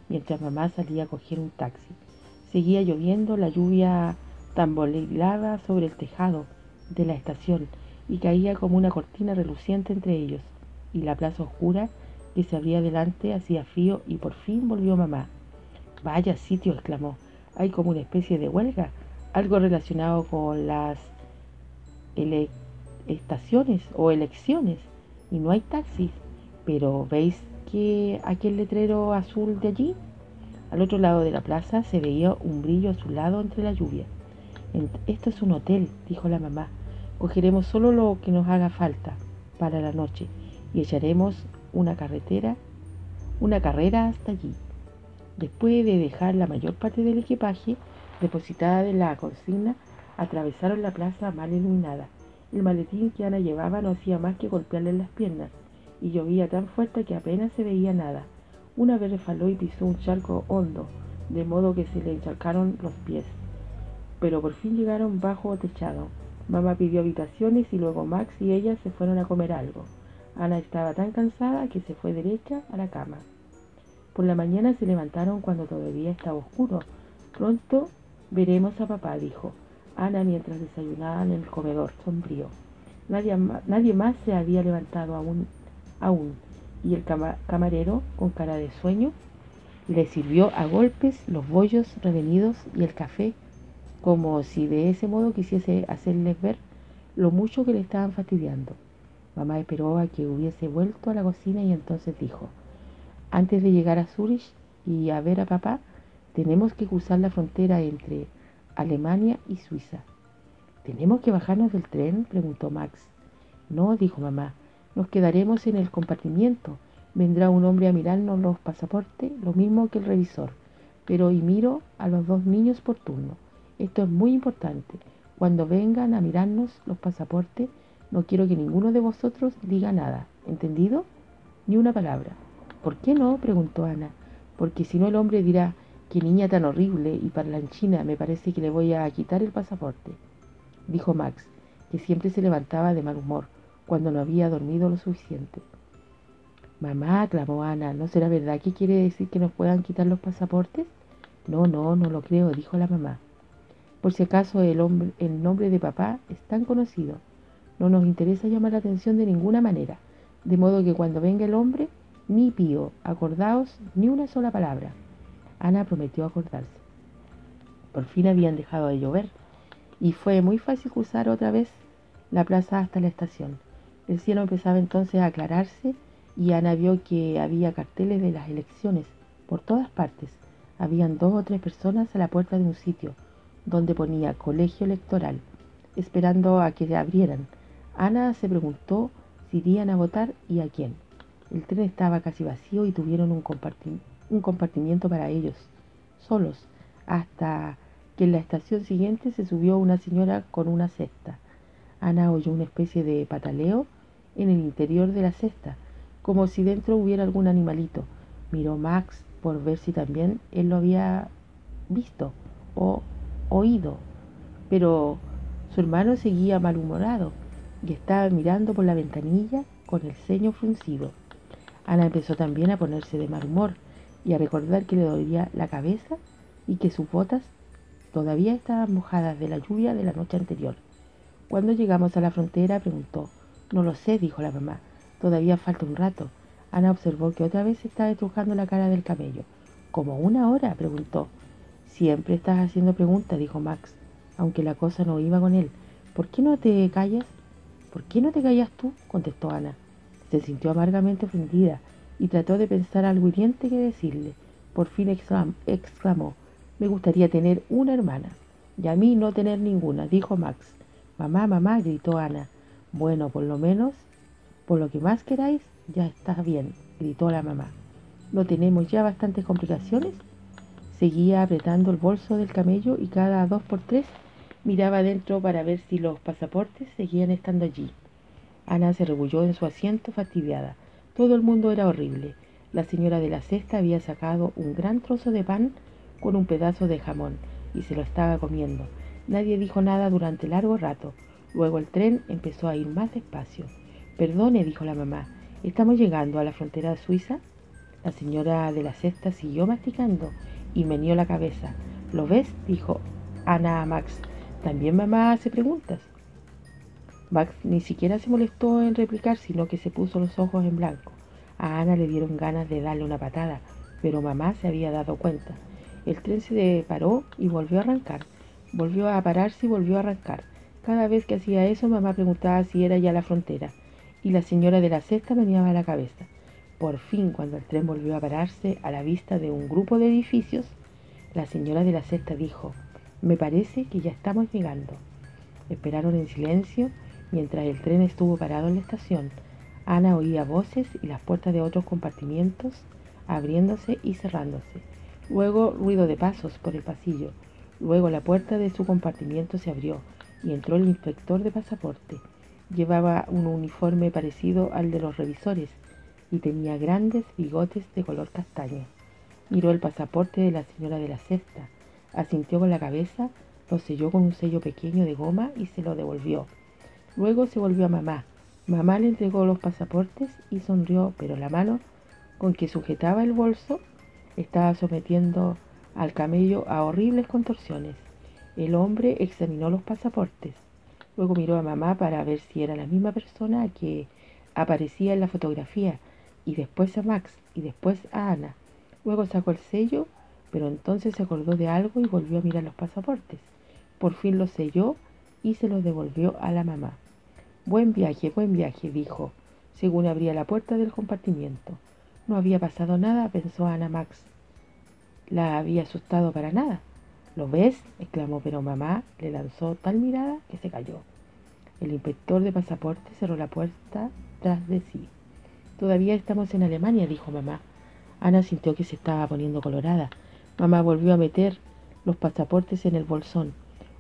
mientras mamá salía a coger un taxi. Seguía lloviendo, la lluvia tamborilaba sobre el tejado de la estación y caía como una cortina reluciente entre ellos, y la plaza oscura que se abría delante hacía frío y por fin volvió mamá. Vaya sitio, exclamó. Hay como una especie de huelga, algo relacionado con las estaciones o elecciones, y no hay taxis. Pero ¿veis que aquel letrero azul de allí? Al otro lado de la plaza se veía un brillo azulado entre la lluvia. Esto es un hotel, dijo la mamá. Cogeremos solo lo que nos haga falta para la noche y echaremos una carrera hasta allí. Después de dejar la mayor parte del equipaje depositada en la cocina, atravesaron la plaza mal iluminada. El maletín que Ana llevaba no hacía más que golpearle en las piernas, y llovía tan fuerte que apenas se veía nada. Una vez resbaló y pisó un charco hondo, de modo que se le encharcaron los pies. Pero por fin llegaron bajo techado. Mamá pidió habitaciones y luego Max y ella se fueron a comer algo. Ana estaba tan cansada que se fue derecha a la cama. Por la mañana se levantaron cuando todavía estaba oscuro. Pronto veremos a papá, dijo Ana mientras desayunaban en el comedor sombrío. Nadie más se había levantado aún, y el camarero, con cara de sueño, le sirvió a golpes los bollos revenidos y el café, como si de ese modo quisiese hacerles ver lo mucho que le estaban fastidiando. Mamá esperó a que hubiese vuelto a la cocina y entonces dijo: antes de llegar a Zúrich y a ver a papá, tenemos que cruzar la frontera entre Alemania y Suiza. ¿Tenemos que bajarnos del tren?, preguntó Max. No, dijo mamá, nos quedaremos en el compartimiento. Vendrá un hombre a mirarnos los pasaportes, lo mismo que el revisor. Pero y miro a los dos niños por turno. Esto es muy importante. Cuando vengan a mirarnos los pasaportes, no quiero que ninguno de vosotros diga nada. ¿Entendido? Ni una palabra. ¿Por qué no?, preguntó Ana. Porque si no el hombre dirá: qué niña tan horrible y parlanchina, me parece que le voy a quitar el pasaporte, dijo Max, que siempre se levantaba de mal humor cuando no había dormido lo suficiente. Mamá, clamó Ana, ¿no será verdad que quiere decir que nos puedan quitar los pasaportes? No, no, no lo creo, dijo la mamá. Por si acaso el nombre de papá es tan conocido. No nos interesa llamar la atención de ninguna manera, de modo que cuando venga el hombre, ni pío, acordaos ni una sola palabra. Ana prometió acordarse. Por fin habían dejado de llover, y fue muy fácil cruzar otra vez la plaza hasta la estación. El cielo empezaba entonces a aclararse y Ana vio que había carteles de las elecciones por todas partes. Habían 2 o 3 personas a la puerta de un sitio donde ponía colegio electoral, esperando a que se abrieran. Ana se preguntó si irían a votar y a quién. El tren estaba casi vacío y tuvieron un compartimiento para ellos, solos, hasta que en la estación siguiente se subió una señora con una cesta. Ana oyó una especie de pataleo en el interior de la cesta, como si dentro hubiera algún animalito. Miró Max por ver si también él lo había visto o oído, pero su hermano seguía malhumorado y estaba mirando por la ventanilla con el ceño fruncido. Ana empezó también a ponerse de mal humor y a recordar que le dolía la cabeza y que sus botas todavía estaban mojadas de la lluvia de la noche anterior. Cuando llegamos a la frontera, preguntó. No lo sé, dijo la mamá. Todavía falta un rato. Ana observó que otra vez estaba estrujando la cara del camello. ¿Como 1 hora?, preguntó. Siempre estás haciendo preguntas, dijo Max, aunque la cosa no iba con él. ¿Por qué no te callas? ¿Por qué no te callas tú?, contestó Ana. Se sintió amargamente ofendida y trató de pensar algo hiriente que decirle. Por fin exclamó: me gustaría tener una hermana. Y a mí no tener ninguna, dijo Max. Mamá, mamá, gritó Ana. Bueno, por lo menos, por lo que más queráis, ya está bien, gritó la mamá. ¿No tenemos ya bastantes complicaciones? Seguía apretando el bolso del camello y cada 2 por 3 miraba adentro para ver si los pasaportes seguían estando allí. Ana se rebulló en su asiento fastidiada. Todo el mundo era horrible. La señora de la cesta había sacado un gran trozo de pan con un pedazo de jamón y se lo estaba comiendo. Nadie dijo nada durante largo rato. Luego el tren empezó a ir más despacio. Perdone, dijo la mamá, ¿estamos llegando a la frontera suiza? La señora de la cesta siguió masticando y meneó la cabeza. ¿Lo ves?, dijo Ana a Max. ¿También mamá hace preguntas? Max ni siquiera se molestó en replicar, sino que se puso los ojos en blanco. A Ana le dieron ganas de darle una patada, pero mamá se había dado cuenta. El tren se paró y volvió a arrancar. Volvió a pararse y volvió a arrancar. Cada vez que hacía eso, mamá preguntaba si era ya la frontera, y la señora de la cesta meneaba la cabeza. Por fin, cuando el tren volvió a pararse a la vista de un grupo de edificios, la señora de la cesta dijo: «Me parece que ya estamos llegando». Esperaron en silencio mientras el tren estuvo parado en la estación. Ana oía voces y las puertas de otros compartimientos abriéndose y cerrándose. Luego ruido de pasos por el pasillo. Luego la puerta de su compartimiento se abrió y entró el inspector de pasaporte. Llevaba un uniforme parecido al de los revisores y tenía grandes bigotes de color castaño. Miró el pasaporte de la señora de la cesta, asintió con la cabeza, lo selló con un sello pequeño de goma y se lo devolvió. Luego se volvió a mamá. Mamá le entregó los pasaportes y sonrió, pero la mano con que sujetaba el bolso estaba sometiendo al camello a horribles contorsiones. El hombre examinó los pasaportes. Luego miró a mamá para ver si era la misma persona que aparecía en la fotografía, y después a Max, y después a Ana. Luego sacó el sello, pero entonces se acordó de algo y volvió a mirar los pasaportes. Por fin los selló y se los devolvió a la mamá. Buen viaje, dijo, según abría la puerta del compartimiento. No había pasado nada, pensó Ana. Max la había asustado para nada. ¿Lo ves?, exclamó, pero mamá le lanzó tal mirada que se cayó. El inspector de pasaporte cerró la puerta tras de sí. Todavía estamos en Alemania, dijo mamá. Ana sintió que se estaba poniendo colorada. Mamá volvió a meter los pasaportes en el bolsón.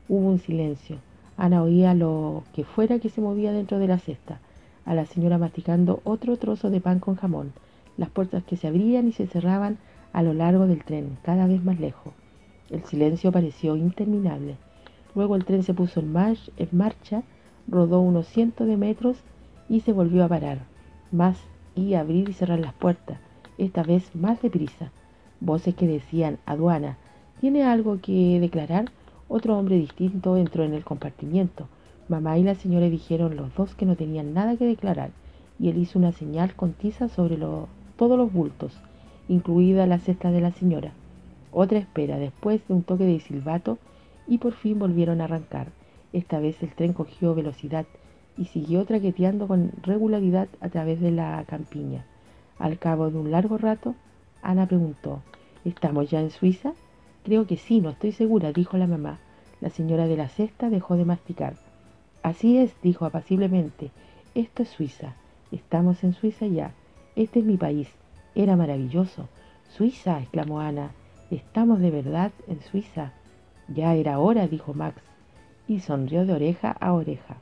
Hubo un silencio. Ana oía lo que fuera que se movía dentro de la cesta, a la señora masticando otro trozo de pan con jamón, las puertas que se abrían y se cerraban a lo largo del tren, cada vez más lejos. El silencio pareció interminable. Luego el tren se puso en marcha, rodó unos cientos de metros y se volvió a parar. Más y abrir y cerrar las puertas, esta vez más deprisa. Voces que decían: «Aduana, ¿tiene algo que declarar?». Otro hombre distinto entró en el compartimiento. Mamá y la señora dijeron los dos que no tenían nada que declarar, y él hizo una señal con tiza sobre todos los bultos, incluida la cesta de la señora. Otra espera, después de un toque de silbato, y por fin volvieron a arrancar. Esta vez el tren cogió velocidad y siguió traqueteando con regularidad a través de la campiña. Al cabo de un largo rato, Ana preguntó: «¿Estamos ya en Suiza?». «Creo que sí, no estoy segura», dijo la mamá. La señora de la cesta dejó de masticar. «Así es», dijo apaciblemente. «Esto es Suiza. Estamos en Suiza ya. Este es mi país. Era maravilloso». «Suiza», exclamó Ana. «Estamos de verdad en Suiza». «Ya era hora», dijo Max, y sonrió de oreja a oreja.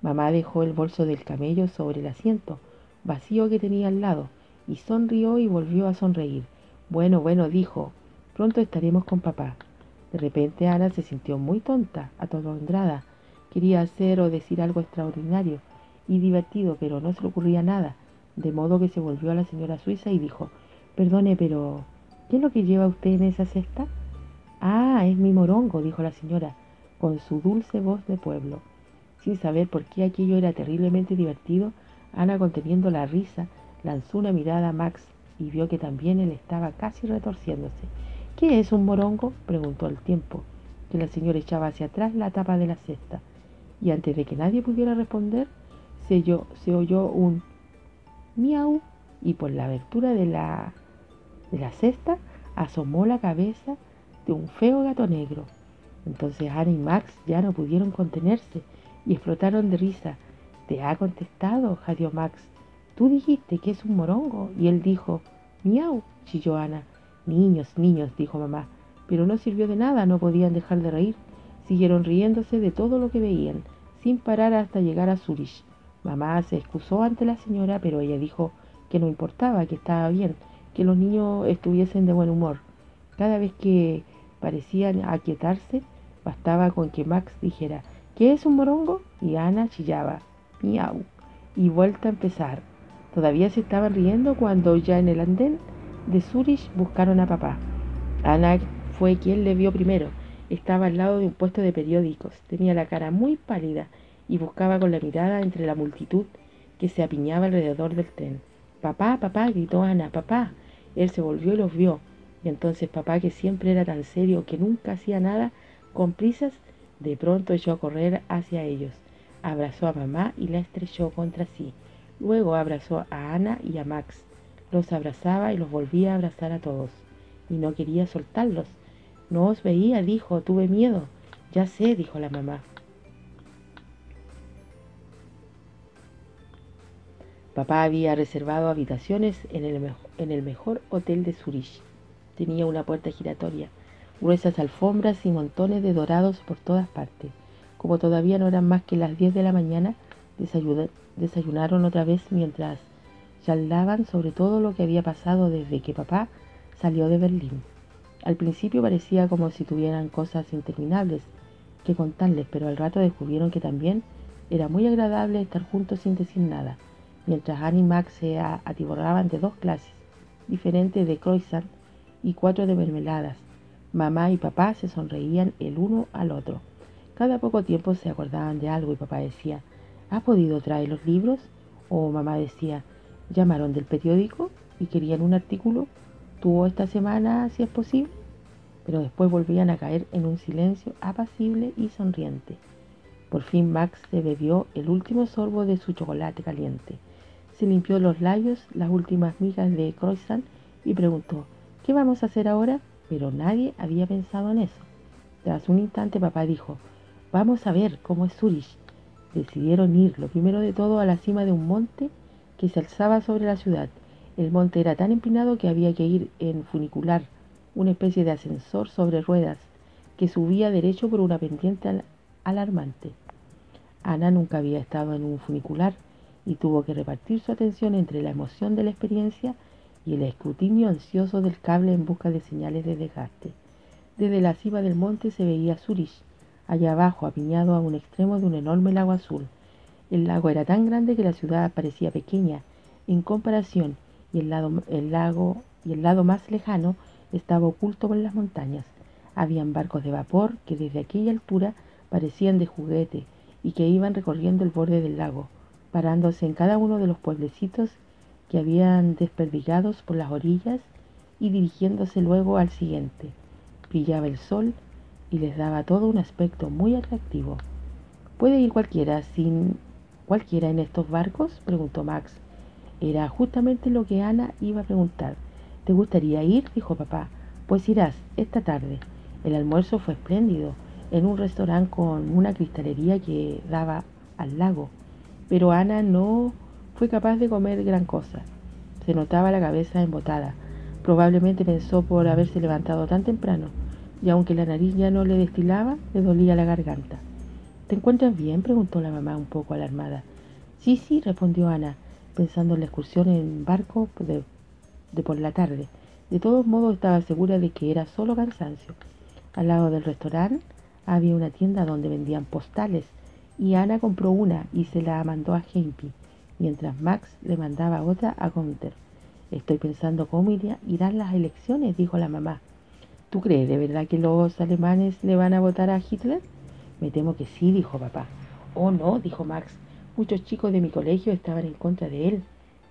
Mamá dejó el bolso del camello sobre el asiento vacío que tenía al lado, y sonrió y volvió a sonreír. Bueno, dijo, pronto estaremos con papá. De repente Ana se sintió muy tonta, atolondrada. Quería hacer o decir algo extraordinario y divertido, pero no se le ocurría nada, de modo que se volvió a la señora suiza y dijo: «Perdone, pero ¿qué es lo que lleva usted en esa cesta?». «Ah, es mi morongo», dijo la señora, con su dulce voz de pueblo. Sin saber por qué aquello era terriblemente divertido, Ana, conteniendo la risa, lanzó una mirada a Max y vio que también él estaba casi retorciéndose. «¿Qué es un morongo?», preguntó al tiempo que la señora echaba hacia atrás la tapa de la cesta. Y antes de que nadie pudiera responder, se oyó un miau, y por la abertura de la cesta asomó la cabeza de un feo gato negro. Entonces Ana y Max ya no pudieron contenerse y explotaron de risa. «¿Te ha contestado?», jadeó Max. «Tú dijiste que es un morongo». Y él dijo: «Miau», chilló Ana. «Niños», dijo mamá. Pero no sirvió de nada, no podían dejar de reír. Siguieron riéndose de todo lo que veían, sin parar hasta llegar a Zurich. Mamá se excusó ante la señora, pero ella dijo que no importaba, que estaba bien, que los niños estuviesen de buen humor. Cada vez que parecían aquietarse, bastaba con que Max dijera ¿qué es un morongo? Y Ana chillaba miau y vuelta a empezar. Todavía se estaban riendo cuando ya en el andén de Zurich buscaron a papá. Ana fue quien le vio primero. Estaba al lado de un puesto de periódicos. Tenía la cara muy pálida y buscaba con la mirada entre la multitud que se apiñaba alrededor del tren. Papá, papá, gritó Ana, papá. Él se volvió y los vio. Y entonces papá, que siempre era tan serio, que nunca hacía nada con prisas, de pronto echó a correr hacia ellos. Abrazó a mamá y la estrechó contra sí. Luego abrazó a Ana y a Max. Los abrazaba y los volvía a abrazar a todos. Y no quería soltarlos. No os veía, dijo, tuve miedo. Ya sé, dijo la mamá. Papá había reservado habitaciones en el mejor hotel de Zurich. Tenía una puerta giratoria, gruesas alfombras y montones de dorados por todas partes. Como todavía no eran más que las 10 de la mañana, desayunaron otra vez mientras charlaban sobre todo lo que había pasado desde que papá salió de Berlín. Al principio parecía como si tuvieran cosas interminables que contarles, pero al rato descubrieron que también era muy agradable estar juntos sin decir nada, mientras Annie y Max se atiborraban de 2 clases diferentes de croissant y 4 de mermeladas. Mamá y papá se sonreían el uno al otro. Cada poco tiempo se acordaban de algo y papá decía, ¿has podido traer los libros? O mamá decía, ¿llamaron del periódico y querían un artículo? ¿Tuvo esta semana si es posible? Pero después volvían a caer en un silencio apacible y sonriente. Por fin Max se bebió el último sorbo de su chocolate caliente. Se limpió los labios, las últimas migas de croissant y preguntó, ¿qué vamos a hacer ahora? Pero nadie había pensado en eso. Tras un instante papá dijo, vamos a ver cómo es Zurich. Decidieron ir, lo primero de todo, a la cima de un monte que se alzaba sobre la ciudad. El monte era tan empinado que había que ir en funicular, una especie de ascensor sobre ruedas que subía derecho por una pendiente alarmante. Ana nunca había estado en un funicular y tuvo que repartir su atención entre la emoción de la experiencia y el escrutinio ansioso del cable en busca de señales de desgaste. Desde la cima del monte se veía Zurich, allá abajo, apiñado a un extremo de un enorme lago azul. El lago era tan grande que la ciudad parecía pequeña en comparación y el lado más lejano estaba oculto por las montañas. Habían barcos de vapor que desde aquella altura parecían de juguete y que iban recorriendo el borde del lago, parándose en cada uno de los pueblecitos que habían desperdigados por las orillas y dirigiéndose luego al siguiente. Brillaba el sol y les daba todo un aspecto muy atractivo. ¿Puede ir cualquiera en estos barcos? Preguntó Max. Era justamente lo que Ana iba a preguntar. ¿Te gustaría ir? Dijo papá. Pues irás, esta tarde. El almuerzo fue espléndido, en un restaurante con una cristalería que daba al lago. Pero Ana no fue capaz de comer gran cosa. Se notaba la cabeza embotada. Probablemente pensó por haberse levantado tan temprano, y aunque la nariz ya no le destilaba, le dolía la garganta. ¿Te encuentras bien? Preguntó la mamá un poco alarmada. Sí, sí, respondió Ana, pensando en la excursión en barco de por la tarde. De todos modos estaba segura de que era solo cansancio. Al lado del restaurante había una tienda donde vendían postales y Ana compró una y se la mandó a Hempy, mientras Max le mandaba otra a Gunther. Estoy pensando cómo irán las elecciones, dijo la mamá. ¿Tú crees de verdad que los alemanes le van a votar a Hitler? Me temo que sí, dijo papá. Oh, no, dijo Max. Muchos chicos de mi colegio estaban en contra de él.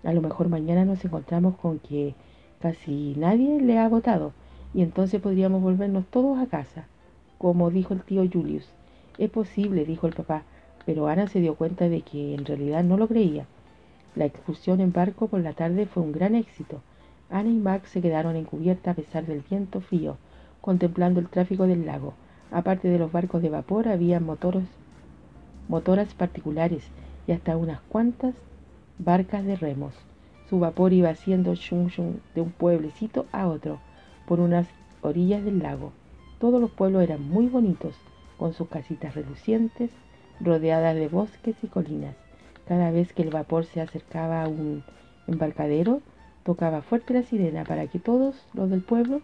A lo mejor mañana nos encontramos con que casi nadie le ha votado y entonces podríamos volvernos todos a casa, como dijo el tío Julius. Es posible, dijo el papá, pero Ana se dio cuenta de que en realidad no lo creía. La excursión en barco por la tarde fue un gran éxito. Ana y Max se quedaron en cubierta a pesar del viento frío, contemplando el tráfico del lago. Aparte de los barcos de vapor, había motoras particulares y hasta unas cuantas barcas de remos. Su vapor iba haciendo shum shum de un pueblecito a otro, por unas orillas del lago. Todos los pueblos eran muy bonitos, con sus casitas relucientes, rodeadas de bosques y colinas. Cada vez que el vapor se acercaba a un embarcadero tocaba fuerte la sirena para que todos los del pueblo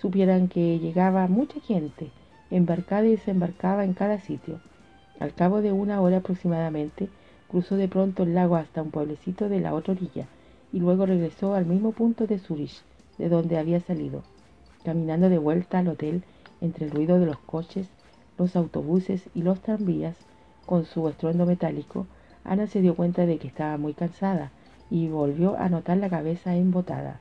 supieran que llegaba mucha gente, embarcada y desembarcaba en cada sitio. Al cabo de una hora aproximadamente, cruzó de pronto el lago hasta un pueblecito de la otra orilla, y luego regresó al mismo punto de Zurich, de donde había salido. Caminando de vuelta al hotel, entre el ruido de los coches, los autobuses y los tranvías, con su estruendo metálico, Ana se dio cuenta de que estaba muy cansada y volvió a notar la cabeza embotada.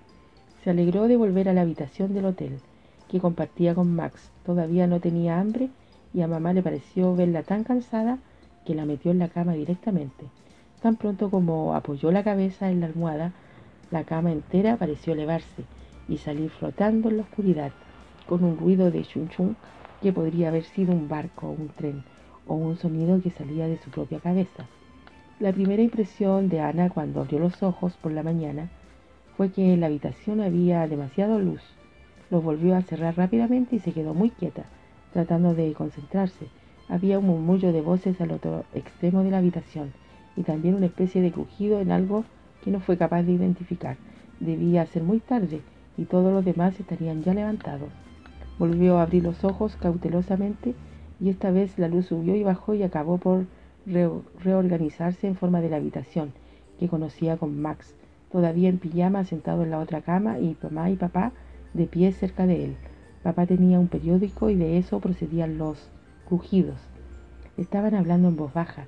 Se alegró de volver a la habitación del hotel, que compartía con Max. Todavía no tenía hambre y a mamá le pareció verla tan cansada que la metió en la cama directamente. Tan pronto como apoyó la cabeza en la almohada, la cama entera pareció elevarse y salir flotando en la oscuridad, con un ruido de chun chun que podría haber sido un barco o un tren, o un sonido que salía de su propia cabeza. La primera impresión de Ana cuando abrió los ojos por la mañana fue que en la habitación había demasiada luz. Los volvió a cerrar rápidamente y se quedó muy quieta, tratando de concentrarse. Había un murmullo de voces al otro extremo de la habitación y también una especie de crujido en algo que no fue capaz de identificar. Debía ser muy tarde y todos los demás estarían ya levantados. Volvió a abrir los ojos cautelosamente y esta vez la luz subió y bajó y acabó por reorganizarse en forma de la habitación que conocía con Max, todavía en pijama sentado en la otra cama, y mamá y papá de pie cerca de él. Papá tenía un periódico y de eso procedían los crujidos. Estaban hablando en voz baja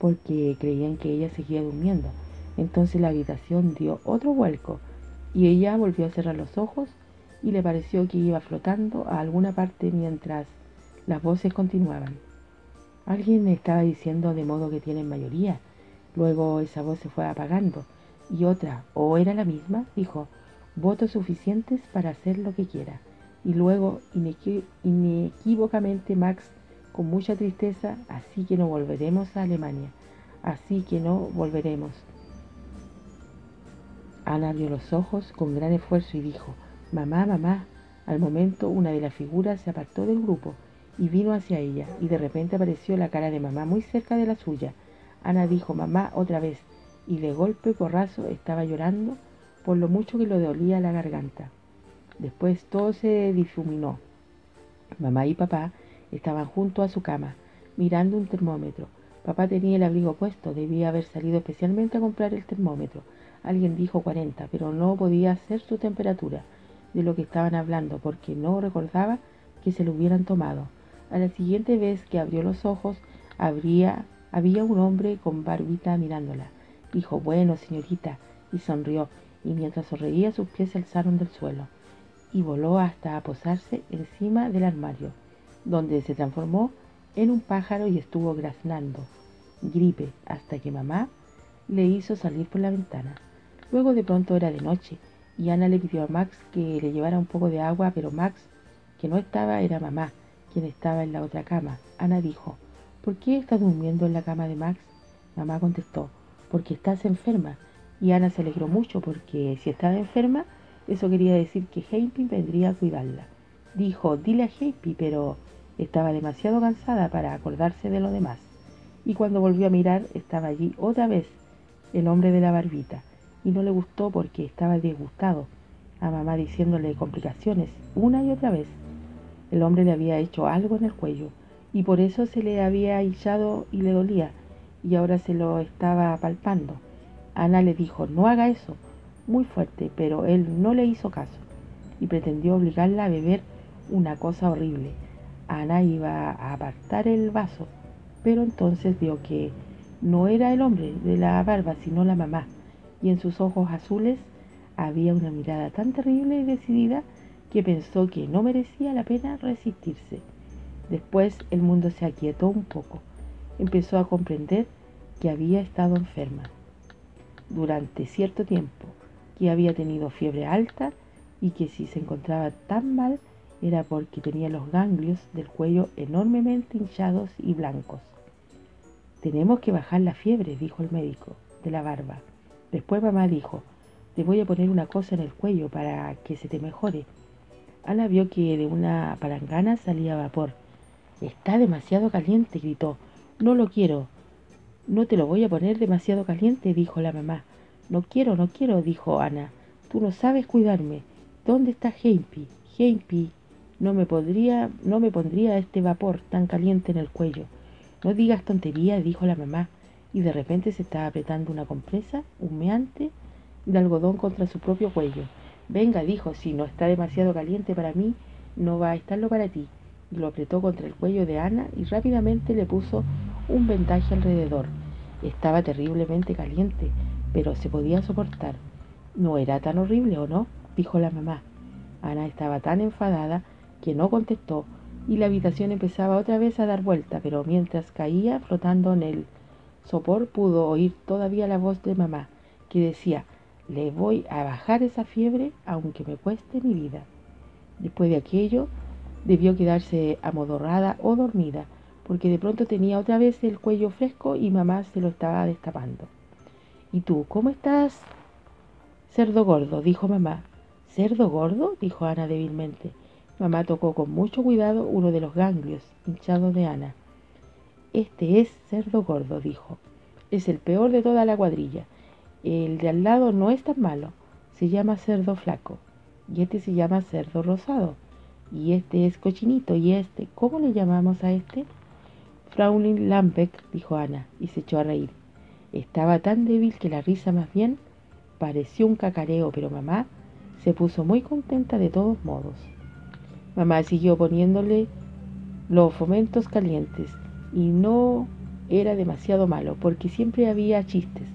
porque creían que ella seguía durmiendo. Entonces la habitación dio otro vuelco y ella volvió a cerrar los ojos y le pareció que iba flotando a alguna parte mientras las voces continuaban. Alguien estaba diciendo de modo que tienen mayoría. Luego esa voz se fue apagando y otra, o era la misma, dijo: votos suficientes para hacer lo que quiera. Y luego, inequívocamente, Max, con mucha tristeza: así que no volveremos a Alemania, así que no volveremos. Ana abrió los ojos con gran esfuerzo y dijo: mamá, mamá. Al momento una de las figuras se apartó del grupo y vino hacia ella, y de repente apareció la cara de mamá muy cerca de la suya. Ana dijo: mamá, otra vez, y de golpe porrazo estaba llorando por lo mucho que le dolía la garganta. Después todo se difuminó. Mamá y papá estaban junto a su cama, mirando un termómetro. Papá tenía el abrigo puesto, debía haber salido especialmente a comprar el termómetro. Alguien dijo 40, pero no podía ser su temperatura de lo que estaban hablando, porque no recordaba que se lo hubieran tomado. A la siguiente vez que abrió los ojos, había un hombre con barbita mirándola. Dijo: bueno, señorita, y sonrió, y mientras sonreía sus pies se alzaron del suelo, y voló hasta posarse encima del armario, donde se transformó en un pájaro y estuvo graznando gripe hasta que mamá le hizo salir por la ventana. Luego de pronto era de noche, y Ana le pidió a Max que le llevara un poco de agua, pero Max, que no estaba, era mamá, quien estaba en la otra cama. Ana dijo: ¿por qué estás durmiendo en la cama de Max? Mamá contestó: porque estás enferma. Y Ana se alegró mucho porque si estaba enferma, eso quería decir que Heimpi vendría a cuidarla. Dijo: dile a Heimpi, pero estaba demasiado cansada para acordarse de lo demás. Y cuando volvió a mirar, estaba allí otra vez el hombre de la barbita, y no le gustó porque estaba disgustado, a mamá diciéndole complicaciones una y otra vez. El hombre le había hecho algo en el cuello, y por eso se le había hinchado y le dolía, y ahora se lo estaba palpando. Ana le dijo: no haga eso, muy fuerte, pero él no le hizo caso, y pretendió obligarla a beber una cosa horrible. Ana iba a apartar el vaso, pero entonces vio que no era el hombre de la barba, sino la mamá, y en sus ojos azules había una mirada tan terrible y decidida que pensó que no merecía la pena resistirse. Después el mundo se aquietó un poco. Empezó a comprender que había estado enferma durante cierto tiempo, que había tenido fiebre alta y que si se encontraba tan mal era porque tenía los ganglios del cuello enormemente hinchados y blancos. Tenemos que bajar la fiebre, dijo el médico de la barba. Después mamá dijo: te voy a poner una cosa en el cuello para que se te mejore. Ana vio que de una palangana salía vapor. Está demasiado caliente, gritó. No lo quiero. No te lo voy a poner demasiado caliente, dijo la mamá. No quiero, no quiero, dijo Ana. Tú no sabes cuidarme. ¿Dónde está Hempi? Hempi, no me pondría este vapor tan caliente en el cuello. No digas tontería, dijo la mamá, y de repente se estaba apretando una compresa humeante de algodón contra su propio cuello. Venga, dijo, si no está demasiado caliente para mí, no va a estarlo para ti. Y lo apretó contra el cuello de Ana y rápidamente le puso un vendaje alrededor. Estaba terriblemente caliente, pero se podía soportar. No era tan horrible, ¿o no?, dijo la mamá. Ana estaba tan enfadada que no contestó y la habitación empezaba otra vez a dar vuelta, pero mientras caía flotando en el sopor pudo oír todavía la voz de mamá, que decía: le voy a bajar esa fiebre aunque me cueste mi vida. Después de aquello, debió quedarse amodorrada o dormida, porque de pronto tenía otra vez el cuello fresco y mamá se lo estaba destapando. ¿Y tú, cómo estás, cerdo gordo?, dijo mamá. ¿Cerdo gordo?, dijo Ana débilmente. Mamá tocó con mucho cuidado uno de los ganglios hinchados de Ana. Este es cerdo gordo, dijo. Es el peor de toda la cuadrilla. El de al lado no es tan malo. Se llama cerdo flaco. Y este se llama cerdo rosado. Y este es cochinito. Y este, ¿cómo le llamamos a este? Fraulein Lambeck, dijo Ana, y se echó a reír. Estaba tan débil que la risa más bien pareció un cacareo, pero mamá se puso muy contenta de todos modos. Mamá siguió poniéndole los fomentos calientes y no era demasiado malo porque siempre había chistes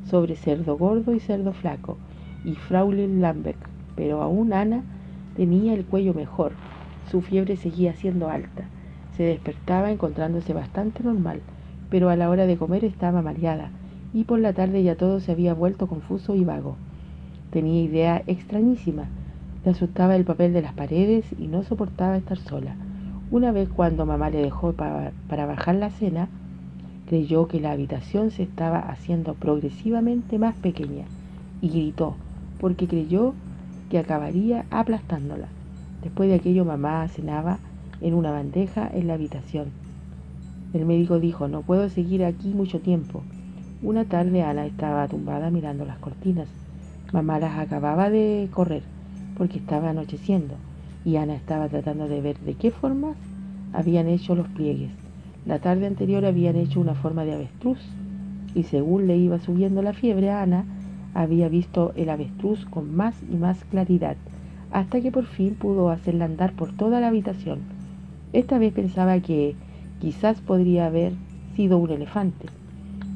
sobre cerdo gordo y cerdo flaco y Fraulein Lambeck, pero aún Ana tenía el cuello mejor. Su fiebre seguía siendo alta. Se despertaba encontrándose bastante normal, pero a la hora de comer estaba mareada y por la tarde ya todo se había vuelto confuso y vago. Tenía idea extrañísima. Le asustaba el papel de las paredes y no soportaba estar sola. Una vez cuando mamá le dejó para bajar la cena, creyó que la habitación se estaba haciendo progresivamente más pequeña y gritó, porque creyó que acabaría aplastándola. Después de aquello mamá cenaba en una bandeja en la habitación. El médico dijo: no puedo seguir aquí mucho tiempo. Una tarde Ana estaba tumbada mirando las cortinas. Mamá las acababa de correr porque estaba anocheciendo y Ana estaba tratando de ver de qué formas habían hecho los pliegues. La tarde anterior habían hecho una forma de avestruz y según le iba subiendo la fiebre a Ana, había visto el avestruz con más y más claridad, hasta que por fin pudo hacerla andar por toda la habitación. Esta vez pensaba que quizás podría haber sido un elefante.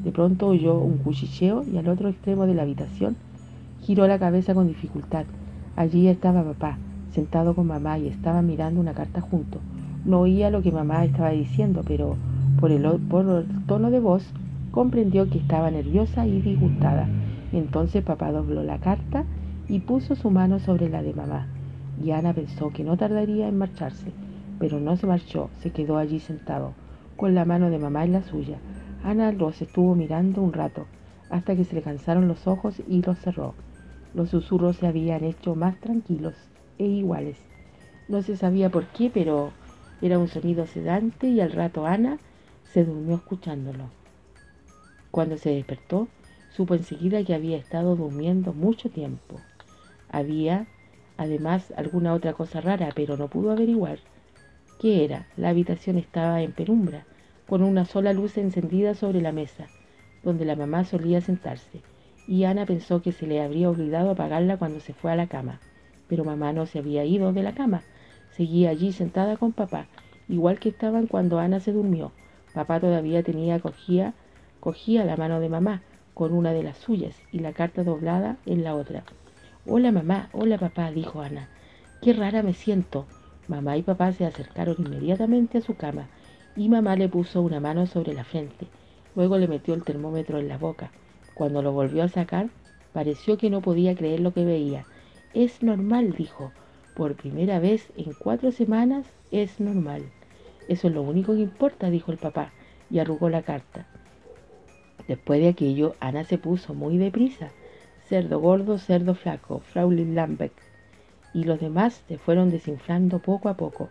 De pronto oyó un cuchicheo y al otro extremo de la habitación giró la cabeza con dificultad. Allí estaba papá, sentado con mamá y estaban mirando una carta juntos. No oía lo que mamá estaba diciendo, pero por el tono de voz comprendió que estaba nerviosa y disgustada. Entonces papá dobló la carta y puso su mano sobre la de mamá. Y Ana pensó que no tardaría en marcharse, pero no se marchó, se quedó allí sentado, con la mano de mamá en la suya. Ana los estuvo mirando un rato, hasta que se le cansaron los ojos y los cerró. Los susurros se habían hecho más tranquilos e iguales. No se sabía por qué, pero era un sonido sedante y al rato Ana se durmió escuchándolo. Cuando se despertó, supo enseguida que había estado durmiendo mucho tiempo. Había, además, alguna otra cosa rara, pero no pudo averiguar qué era. La habitación estaba en penumbra, con una sola luz encendida sobre la mesa, donde la mamá solía sentarse, y Ana pensó que se le habría olvidado apagarla cuando se fue a la cama. Pero mamá no se había ido de la cama, seguía allí sentada con papá, igual que estaban cuando Ana se durmió. Papá todavía cogía la mano de mamá con una de las suyas y la carta doblada en la otra. Hola mamá, hola papá, dijo Ana. Qué rara me siento. Mamá y papá se acercaron inmediatamente a su cama y mamá le puso una mano sobre la frente. Luego le metió el termómetro en la boca. Cuando lo volvió a sacar, pareció que no podía creer lo que veía. Es normal, dijo. Por primera vez en 4 semanas es normal. Eso es lo único que importa, dijo el papá, y arrugó la carta. Después de aquello, Ana se puso muy deprisa. Cerdo gordo, cerdo flaco, Fraulein Lambeck. Y los demás se fueron desinflando poco a poco,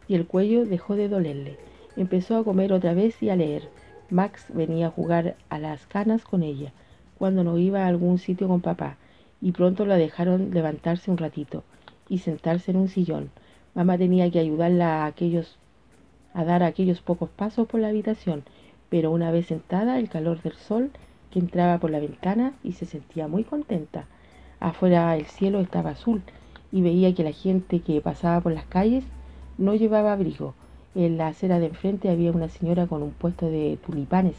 y el cuello dejó de dolerle. Empezó a comer otra vez y a leer. Max venía a jugar a las canas con ella. cuando no iba a algún sitio con papá, y pronto la dejaron levantarse un ratito y sentarse en un sillón. Mamá tenía que ayudarla a dar aquellos pocos pasos por la habitación, pero una vez sentada, el calor del sol que entraba por la ventana y se sentía muy contenta. Afuera el cielo estaba azul y veía que la gente que pasaba por las calles no llevaba abrigo. En la acera de enfrente había una señora con un puesto de tulipanes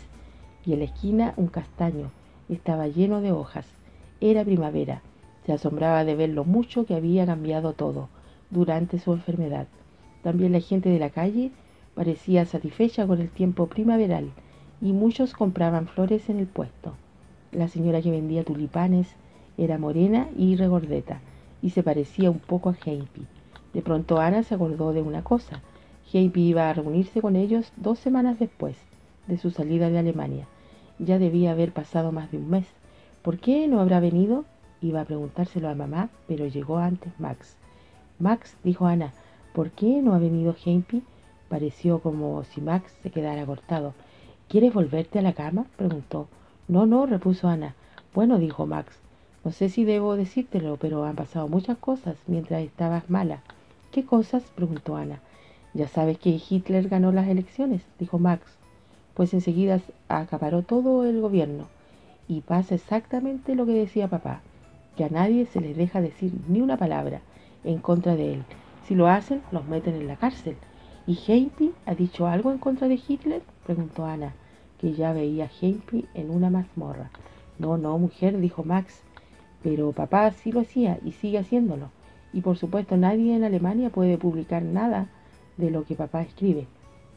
y en la esquina un castaño. Estaba lleno de hojas. Era primavera. Se asombraba de ver lo mucho que había cambiado todo durante su enfermedad. También la gente de la calle parecía satisfecha con el tiempo primaveral y muchos compraban flores en el puesto. La señora que vendía tulipanes era morena y regordeta y se parecía un poco a Heipi. De pronto Ana se acordó de una cosa. Heipi iba a reunirse con ellos 2 semanas después de su salida de Alemania. Ya debía haber pasado más de un mes. ¿Por qué no habrá venido? Iba a preguntárselo a mamá, pero llegó antes Max. Max, dijo Ana, ¿por qué no ha venido Heipi? Pareció como si Max se quedara cortado. ¿Quieres volverte a la cama?, preguntó. No, no, repuso Ana. Bueno, dijo Max, no sé si debo decírtelo, pero han pasado muchas cosas mientras estabas mala. ¿Qué cosas?, preguntó Ana. Ya sabes que Hitler ganó las elecciones, dijo Max, pues enseguida acaparó todo el gobierno. Y pasa exactamente lo que decía papá, que a nadie se les deja decir ni una palabra en contra de él. Si lo hacen, los meten en la cárcel. ¿Y Heipi ha dicho algo en contra de Hitler?, preguntó Ana, que ya veía a Heipi en una mazmorra. No, no, mujer, dijo Max, pero papá sí lo hacía y sigue haciéndolo. Y por supuesto nadie en Alemania puede publicar nada de lo que papá escribe,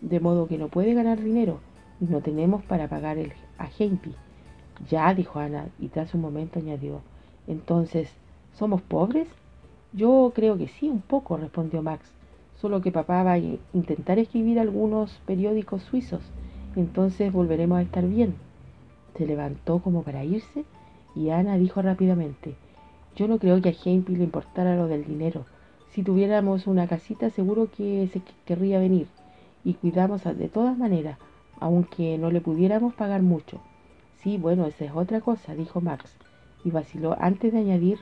de modo que no puede ganar dinero y no tenemos para pagar a Heipi. Ya, dijo Ana, y tras un momento añadió, entonces, ¿somos pobres? Yo creo que sí, un poco, respondió Max, solo que papá va a intentar escribir algunos periódicos suizos, entonces volveremos a estar bien. Se levantó como para irse y Ana dijo rápidamente, yo no creo que a Heipi le importara lo del dinero. Si tuviéramos una casita seguro que se querría venir y cuidamos de todas maneras, aunque no le pudiéramos pagar mucho. Sí, bueno, esa es otra cosa, dijo Max, y vaciló antes de añadir,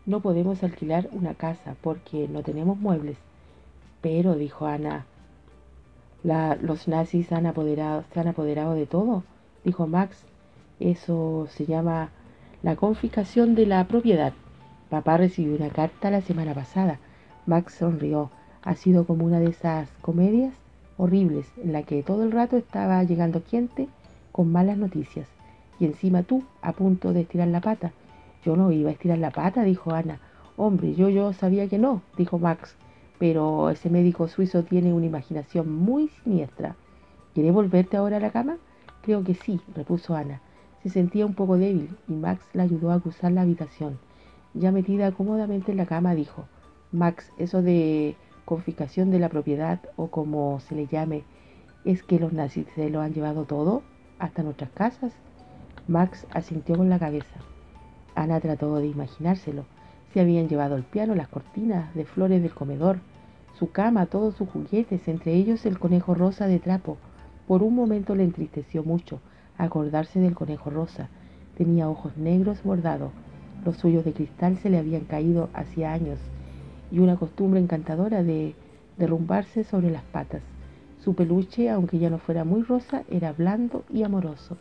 no podemos alquilar una casa porque no tenemos muebles. Pero, dijo Ana, los nazis se han apoderado de todo, dijo Max. Eso se llama la confiscación de la propiedad. Papá recibió una carta la semana pasada. Max sonrió. Ha sido como una de esas comedias horribles en la que todo el rato estaba llegando gente con malas noticias. Y encima tú, a punto de estirar la pata. Yo no iba a estirar la pata, dijo Ana. Hombre, yo sabía que no, dijo Max. Pero ese médico suizo tiene una imaginación muy siniestra. ¿Quieres volverte ahora a la cama? Creo que sí, repuso Ana. Se sentía un poco débil y Max la ayudó a cruzar la habitación. Ya metida cómodamente en la cama, dijo, Max, eso de confiscación de la propiedad o como se le llame, ¿es que los nazis se lo han llevado todo? ¿Hasta nuestras casas? Max asintió con la cabeza. Ana trató de imaginárselo. Se habían llevado el piano, las cortinas de flores del comedor, su cama, todos sus juguetes, entre ellos el conejo rosa de trapo. Por un momento le entristeció mucho acordarse del conejo rosa. Tenía ojos negros bordados, los suyos de cristal se le habían caído hacía años, y una costumbre encantadora de derrumbarse sobre las patas. Su peluche, aunque ya no fuera muy rosa, era blando y amoroso.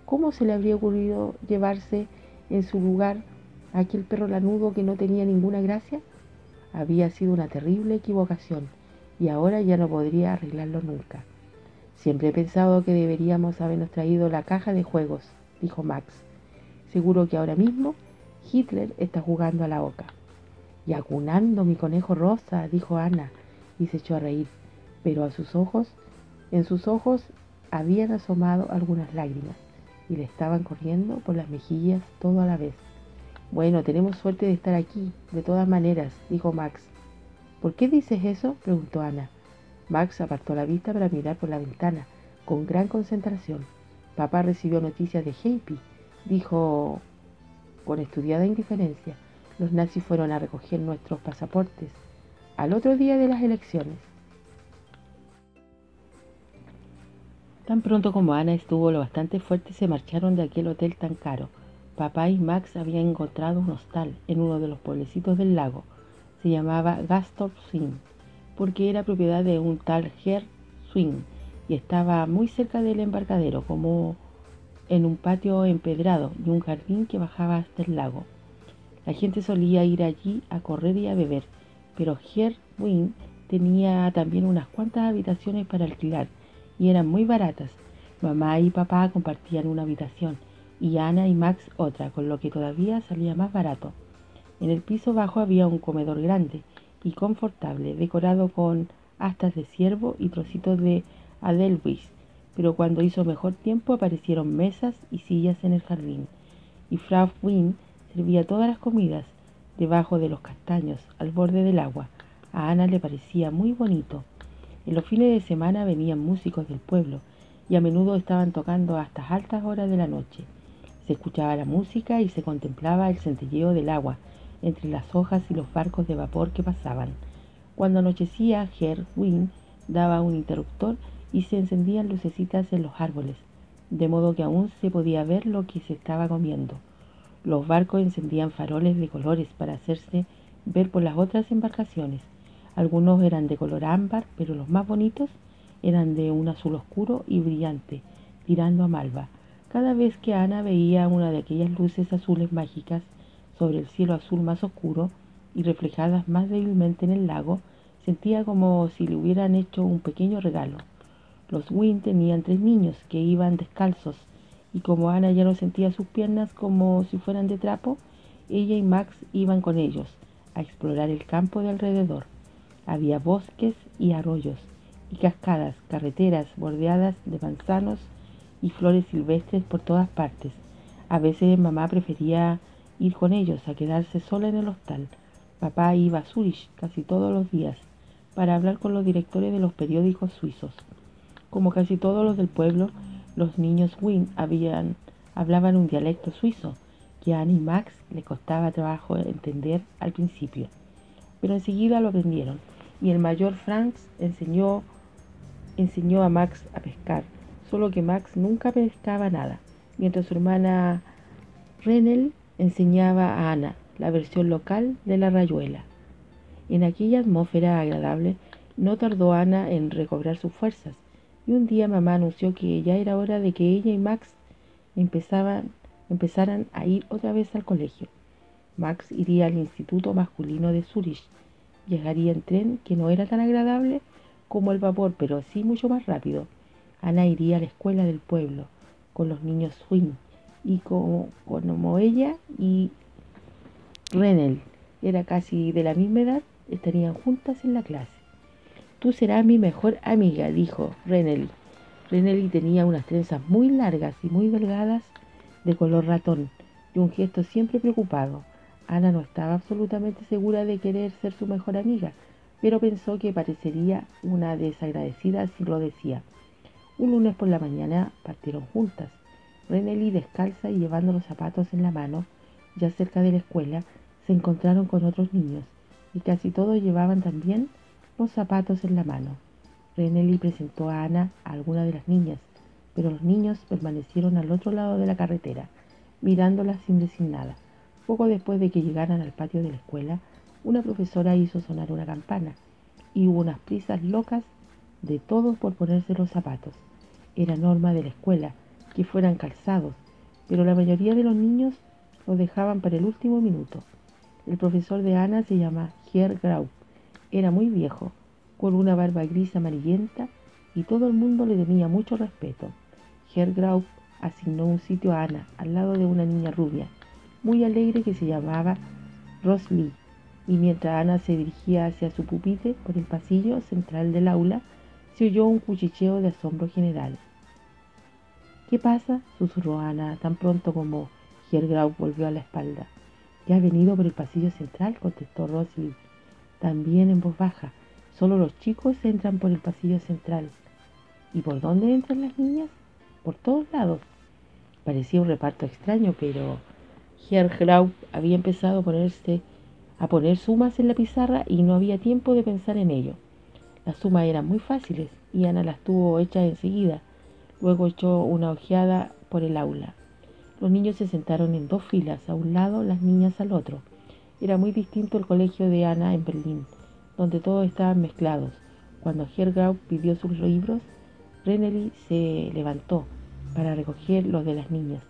¿Cómo se le habría ocurrido llevarse en su lugar a aquel perro lanudo que no tenía ninguna gracia? Había sido una terrible equivocación, y ahora ya no podría arreglarlo nunca. Siempre he pensado que deberíamos habernos traído la caja de juegos, dijo Max. Seguro que ahora mismo Hitler está jugando a la oca. Y acunando mi conejo rosa, dijo Ana, y se echó a reír, pero en sus ojos habían asomado algunas lágrimas, y le estaban corriendo por las mejillas todo a la vez. Bueno, tenemos suerte de estar aquí, de todas maneras, dijo Max. ¿Por qué dices eso?, preguntó Ana. Max apartó la vista para mirar por la ventana, con gran concentración. Papá recibió noticias de Heipi, dijo con estudiada indiferencia. Los nazis fueron a recoger nuestros pasaportes al otro día de las elecciones. Tan pronto como Ana estuvo lo bastante fuerte, se marcharon de aquel hotel tan caro. Papá y Max habían encontrado un hostal en uno de los pueblecitos del lago. Se llamaba Gastorp Swing, porque era propiedad de un tal Herr Swing y estaba muy cerca del embarcadero, como en un patio empedrado y un jardín que bajaba hasta el lago. La gente solía ir allí a correr y a beber, pero Herr Swing tenía también unas cuantas habitaciones para alquilar y eran muy baratas. Mamá y papá compartían una habitación y Ana y Max otra, con lo que todavía salía más barato. En el piso bajo había un comedor grande y confortable, decorado con astas de ciervo y trocitos de Adelweiss, pero cuando hizo mejor tiempo aparecieron mesas y sillas en el jardín, y Frau Wynn servía todas las comidas debajo de los castaños, al borde del agua. A Ana le parecía muy bonito. En los fines de semana venían músicos del pueblo y a menudo estaban tocando hasta altas horas de la noche. Se escuchaba la música y se contemplaba el centelleo del agua entre las hojas y los barcos de vapor que pasaban. Cuando anochecía, Herr Wynn daba un interruptor y se encendían lucecitas en los árboles, de modo que aún se podía ver lo que se estaba comiendo. Los barcos encendían faroles de colores para hacerse ver por las otras embarcaciones. Algunos eran de color ámbar, pero los más bonitos eran de un azul oscuro y brillante, tirando a malva. Cada vez que Ana veía una de aquellas luces azules mágicas sobre el cielo azul más oscuro y reflejadas más débilmente en el lago, sentía como si le hubieran hecho un pequeño regalo. Los Wynn tenían 3 niños que iban descalzos, y como Ana ya no sentía sus piernas como si fueran de trapo, ella y Max iban con ellos a explorar el campo de alrededor. Había bosques y arroyos, y cascadas, carreteras bordeadas de manzanos y flores silvestres por todas partes. A veces mamá prefería ir con ellos a quedarse sola en el hostal. Papá iba a Zúrich casi todos los días para hablar con los directores de los periódicos suizos. Como casi todos los del pueblo, los niños Wynn hablaban un dialecto suizo que a Anne y Max les costaba trabajo entender al principio, pero enseguida lo aprendieron, y el mayor Franz enseñó a Max a pescar, solo que Max nunca pescaba nada, mientras su hermana Renel enseñaba a Ana la versión local de la rayuela. En aquella atmósfera agradable no tardó Ana en recobrar sus fuerzas, y un día mamá anunció que ya era hora de que ella y Max empezaran a ir otra vez al colegio. Max iría al instituto masculino de Zúrich. Viajaría en tren, que no era tan agradable como el vapor, pero sí mucho más rápido. Ana iría a la escuela del pueblo con los niños Swing, y como ella y Renel era casi de la misma edad, estarían juntas en la clase. Tú serás mi mejor amiga, dijo Renely. Renely tenía unas trenzas muy largas y muy delgadas de color ratón y un gesto siempre preocupado. Ana no estaba absolutamente segura de querer ser su mejor amiga, pero pensó que parecería una desagradecida si lo decía. Un lunes por la mañana partieron juntas. Renely, descalza y llevando los zapatos en la mano, ya cerca de la escuela, se encontraron con otros niños, y casi todos llevaban también los zapatos en la mano. Renely presentó a Ana a alguna de las niñas, pero los niños permanecieron al otro lado de la carretera, mirándolas sin decir nada. Poco después de que llegaran al patio de la escuela, una profesora hizo sonar una campana, y hubo unas prisas locas de todos por ponerse los zapatos. Era norma de la escuela que fueran calzados, pero la mayoría de los niños los dejaban para el último minuto. El profesor de Ana se llama Herr Grau. Era muy viejo, con una barba gris amarillenta, y todo el mundo le tenía mucho respeto. Herr Grau asignó un sitio a Ana al lado de una niña rubia, muy alegre, que se llamaba Rosli, y mientras Ana se dirigía hacia su pupitre por el pasillo central del aula, se oyó un cuchicheo de asombro general. ¿Qué pasa?, susurró Ana tan pronto como Herr Grau volvió a la espalda. Ya ha venido por el pasillo central, contestó Rosli, también en voz baja. Solo los chicos entran por el pasillo central. ¿Y por dónde entran las niñas? Por todos lados. Parecía un reparto extraño, pero Herr Grau había empezado a poner sumas en la pizarra y no había tiempo de pensar en ello. Las sumas eran muy fáciles y Ana las tuvo hechas enseguida. Luego echó una ojeada por el aula. Los niños se sentaron en 2 filas, a un lado, las niñas al otro. Era muy distinto el colegio de Anna en Berlín, donde todos estaban mezclados. Cuando Herr Graup pidió sus libros, Reneli se levantó para recoger los de las niñas,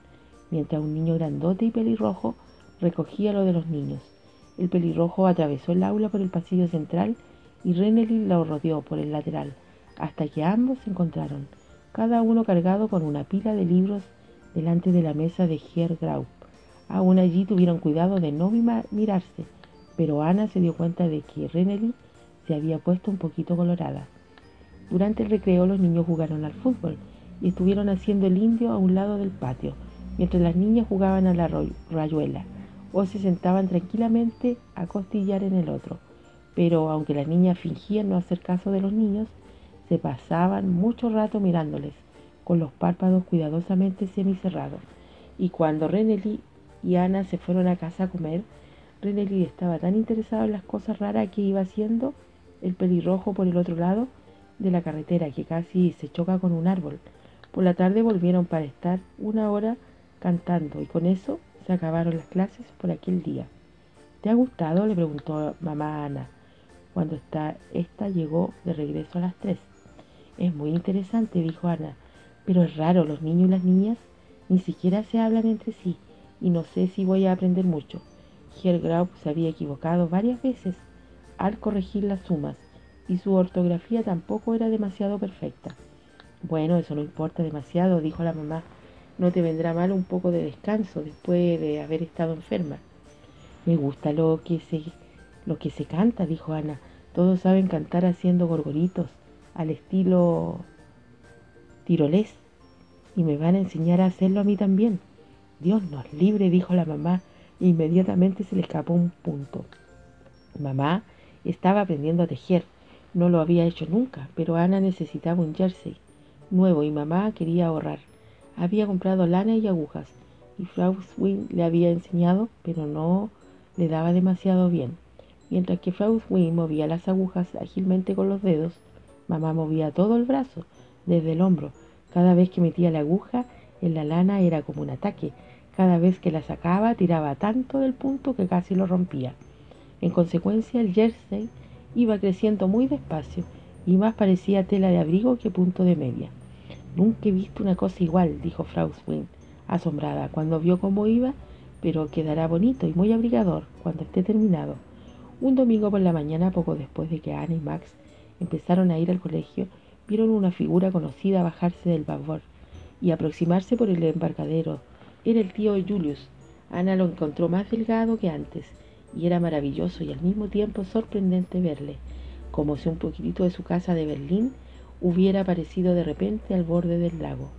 mientras un niño grandote y pelirrojo recogía lo de los niños. El pelirrojo atravesó el aula por el pasillo central y Reneli lo rodeó por el lateral, hasta que ambos se encontraron, cada uno cargado con una pila de libros delante de la mesa de Herr Graup. Aún allí tuvieron cuidado de no mirarse, pero Ana se dio cuenta de que Reneli se había puesto un poquito colorada. Durante el recreo los niños jugaron al fútbol y estuvieron haciendo el indio a un lado del patio, mientras las niñas jugaban a la rayuela o se sentaban tranquilamente a costillar en el otro. Pero aunque las niñas fingían no hacer caso de los niños, se pasaban mucho rato mirándoles, con los párpados cuidadosamente semicerrados. Y cuando Reneli y Ana se fueron a casa a comer, Reneli estaba tan interesado en las cosas raras que iba haciendo el pelirrojo por el otro lado de la carretera que casi se choca con un árbol. Por la tarde volvieron para estar 1 hora cantando y con eso se acabaron las clases por aquel día. ¿Te ha gustado?, le preguntó mamá a Ana cuando esta llegó de regreso a las 3. Es muy interesante, dijo Ana, pero es raro, los niños y las niñas ni siquiera se hablan entre sí y no sé si voy a aprender mucho. Herr Graup se había equivocado varias veces al corregir las sumas y su ortografía tampoco era demasiado perfecta. Bueno, eso no importa demasiado, dijo la mamá. No te vendrá mal un poco de descanso después de haber estado enferma. Me gusta lo que se canta, dijo Ana. Todos saben cantar haciendo gorgoritos al estilo tirolés y me van a enseñar a hacerlo a mí también. Dios nos libre, dijo la mamá, e inmediatamente se le escapó un punto. Mamá estaba aprendiendo a tejer. No lo había hecho nunca, pero Ana necesitaba un jersey nuevo y mamá quería ahorrar. Había comprado lana y agujas, y Frau Swing le había enseñado, pero no le daba demasiado bien. Mientras que Frau Swing movía las agujas ágilmente con los dedos, mamá movía todo el brazo, desde el hombro. Cada vez que metía la aguja en la lana era como un ataque. Cada vez que la sacaba tiraba tanto del punto que casi lo rompía. En consecuencia, el jersey iba creciendo muy despacio y más parecía tela de abrigo que punto de media. Nunca he visto una cosa igual, dijo Frau Swing, asombrada, cuando vio cómo iba, pero quedará bonito y muy abrigador cuando esté terminado. Un domingo por la mañana, poco después de que Ana y Max empezaron a ir al colegio, vieron una figura conocida bajarse del vapor y aproximarse por el embarcadero. Era el tío Julius. Ana lo encontró más delgado que antes, y era maravilloso y al mismo tiempo sorprendente verle, como si un poquitito de su casa de Berlín hubiera aparecido de repente al borde del lago.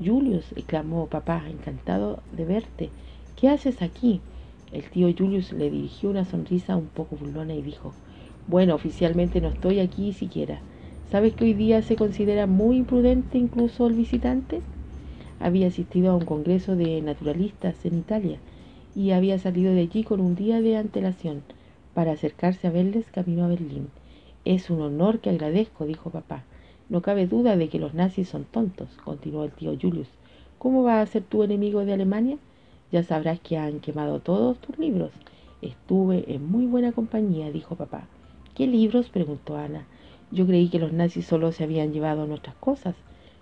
Julius, exclamó papá, encantado de verte. ¿Qué haces aquí? El tío Julius le dirigió una sonrisa un poco burlona y dijo, bueno, oficialmente no estoy aquí siquiera. ¿Sabes que hoy día se considera muy imprudente incluso el visitante? Había asistido a un congreso de naturalistas en Italia y había salido de allí con un día de antelación para acercarse a verles camino a Berlín. Es un honor que agradezco, dijo papá. No cabe duda de que los nazis son tontos, continuó el tío Julius. ¿Cómo vas a ser tú enemigo de Alemania? Ya sabrás que han quemado todos tus libros. Estuve en muy buena compañía, dijo papá. ¿Qué libros?, preguntó Ana. Yo creí que los nazis solo se habían llevado nuestras cosas.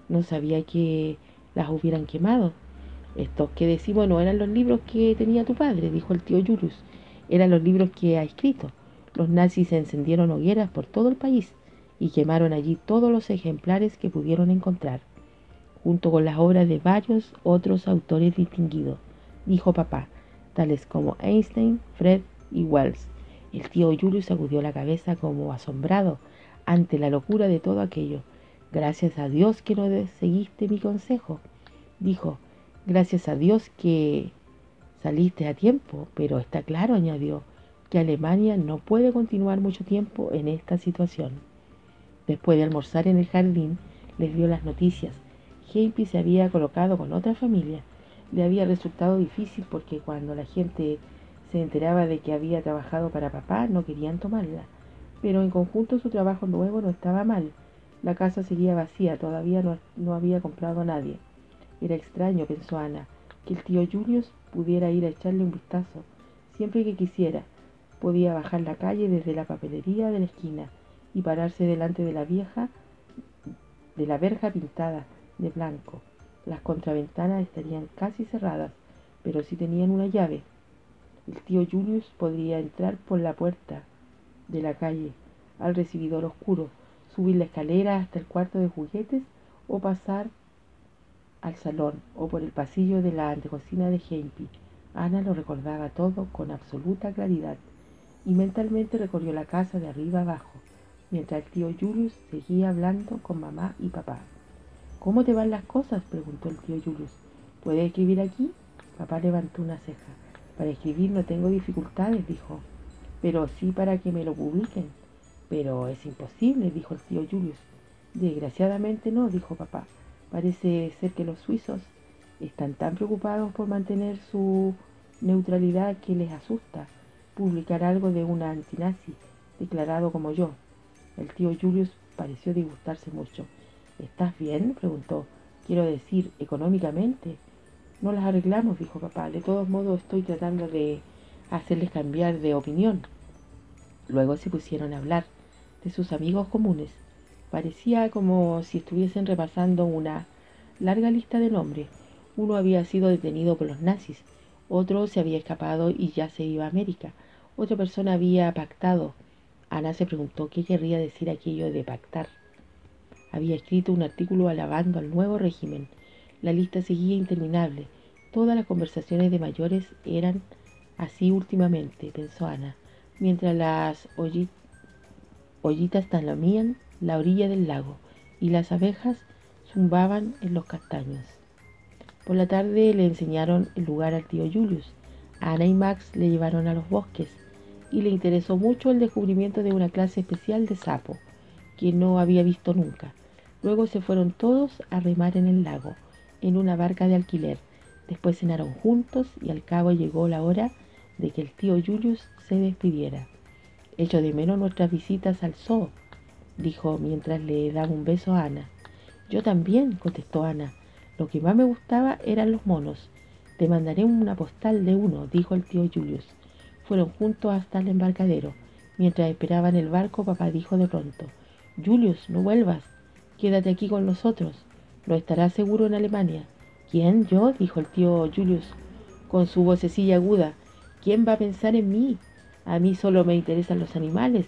No sabía que las hubieran quemado. Estos que decimos no eran los libros que tenía tu padre, dijo el tío Julius. Eran los libros que ha escrito. Los nazis encendieron hogueras por todo el país y quemaron allí todos los ejemplares que pudieron encontrar, junto con las obras de varios otros autores distinguidos, dijo papá, tales como Einstein, Fred y Wells. El tío Julius sacudió la cabeza como asombrado ante la locura de todo aquello. Gracias a Dios que no seguiste mi consejo, dijo. Gracias a Dios que saliste a tiempo, pero está claro, añadió, que Alemania no puede continuar mucho tiempo en esta situación. Después de almorzar en el jardín, les dio las noticias. Heipi se había colocado con otra familia. Le había resultado difícil porque cuando la gente se enteraba de que había trabajado para papá, no querían tomarla. Pero en conjunto su trabajo nuevo no estaba mal. La casa seguía vacía, todavía no había comprado a nadie. Era extraño, pensó Ana, que el tío Julius pudiera ir a echarle un vistazo siempre que quisiera. Podía bajar la calle desde la papelería de la esquina y pararse delante de la verja pintada de blanco. Las contraventanas estarían casi cerradas, pero sí tenían una llave. El tío Julius podría entrar por la puerta de la calle al recibidor oscuro, subir la escalera hasta el cuarto de juguetes o pasar al salón o por el pasillo de la antecocina de Hempy. Ana lo recordaba todo con absoluta claridad y mentalmente recorrió la casa de arriba abajo, mientras el tío Julius seguía hablando con mamá y papá. ¿Cómo te van las cosas?, preguntó el tío Julius. ¿Puedes escribir aquí? Papá levantó una ceja. Para escribir no tengo dificultades, dijo. Pero sí para que me lo publiquen. Pero es imposible, dijo el tío Julius. Desgraciadamente no, dijo papá. Parece ser que los suizos están tan preocupados por mantener su neutralidad que les asusta publicar algo de un antinazi declarado como yo. El tío Julius pareció disgustarse mucho. ¿Estás bien?, preguntó. Quiero decir, económicamente. No las arreglamos, dijo papá. De todos modos estoy tratando de hacerles cambiar de opinión. Luego se pusieron a hablar de sus amigos comunes. Parecía como si estuviesen repasando una larga lista de nombres. Uno había sido detenido por los nazis, otro se había escapado y ya se iba a América, otra persona había pactado. Ana se preguntó qué querría decir aquello de pactar. Había escrito un artículo alabando al nuevo régimen. La lista seguía interminable. Todas las conversaciones de mayores eran así últimamente, pensó Ana, mientras las ollitas talamían la orilla del lago y las abejas zumbaban en los castaños. Por la tarde le enseñaron el lugar al tío Julius. Ana y Max le llevaron a los bosques y le interesó mucho el descubrimiento de una clase especial de sapo que no había visto nunca. Luego se fueron todos a remar en el lago, en una barca de alquiler. Después cenaron juntos y al cabo llegó la hora de que el tío Julius se despidiera. Echo de menos nuestras visitas al zoo, dijo mientras le daba un beso a Ana. Yo también, contestó Ana. Lo que más me gustaba eran los monos. Te mandaré una postal de uno, dijo el tío Julius. Fueron juntos hasta el embarcadero. Mientras esperaban el barco, papá dijo de pronto: Julius, no vuelvas. Quédate aquí con nosotros. No estarás seguro en Alemania. ¿Quién? ¿Yo?, dijo el tío Julius con su vocecilla aguda. ¿Quién va a pensar en mí? A mí solo me interesan los animales.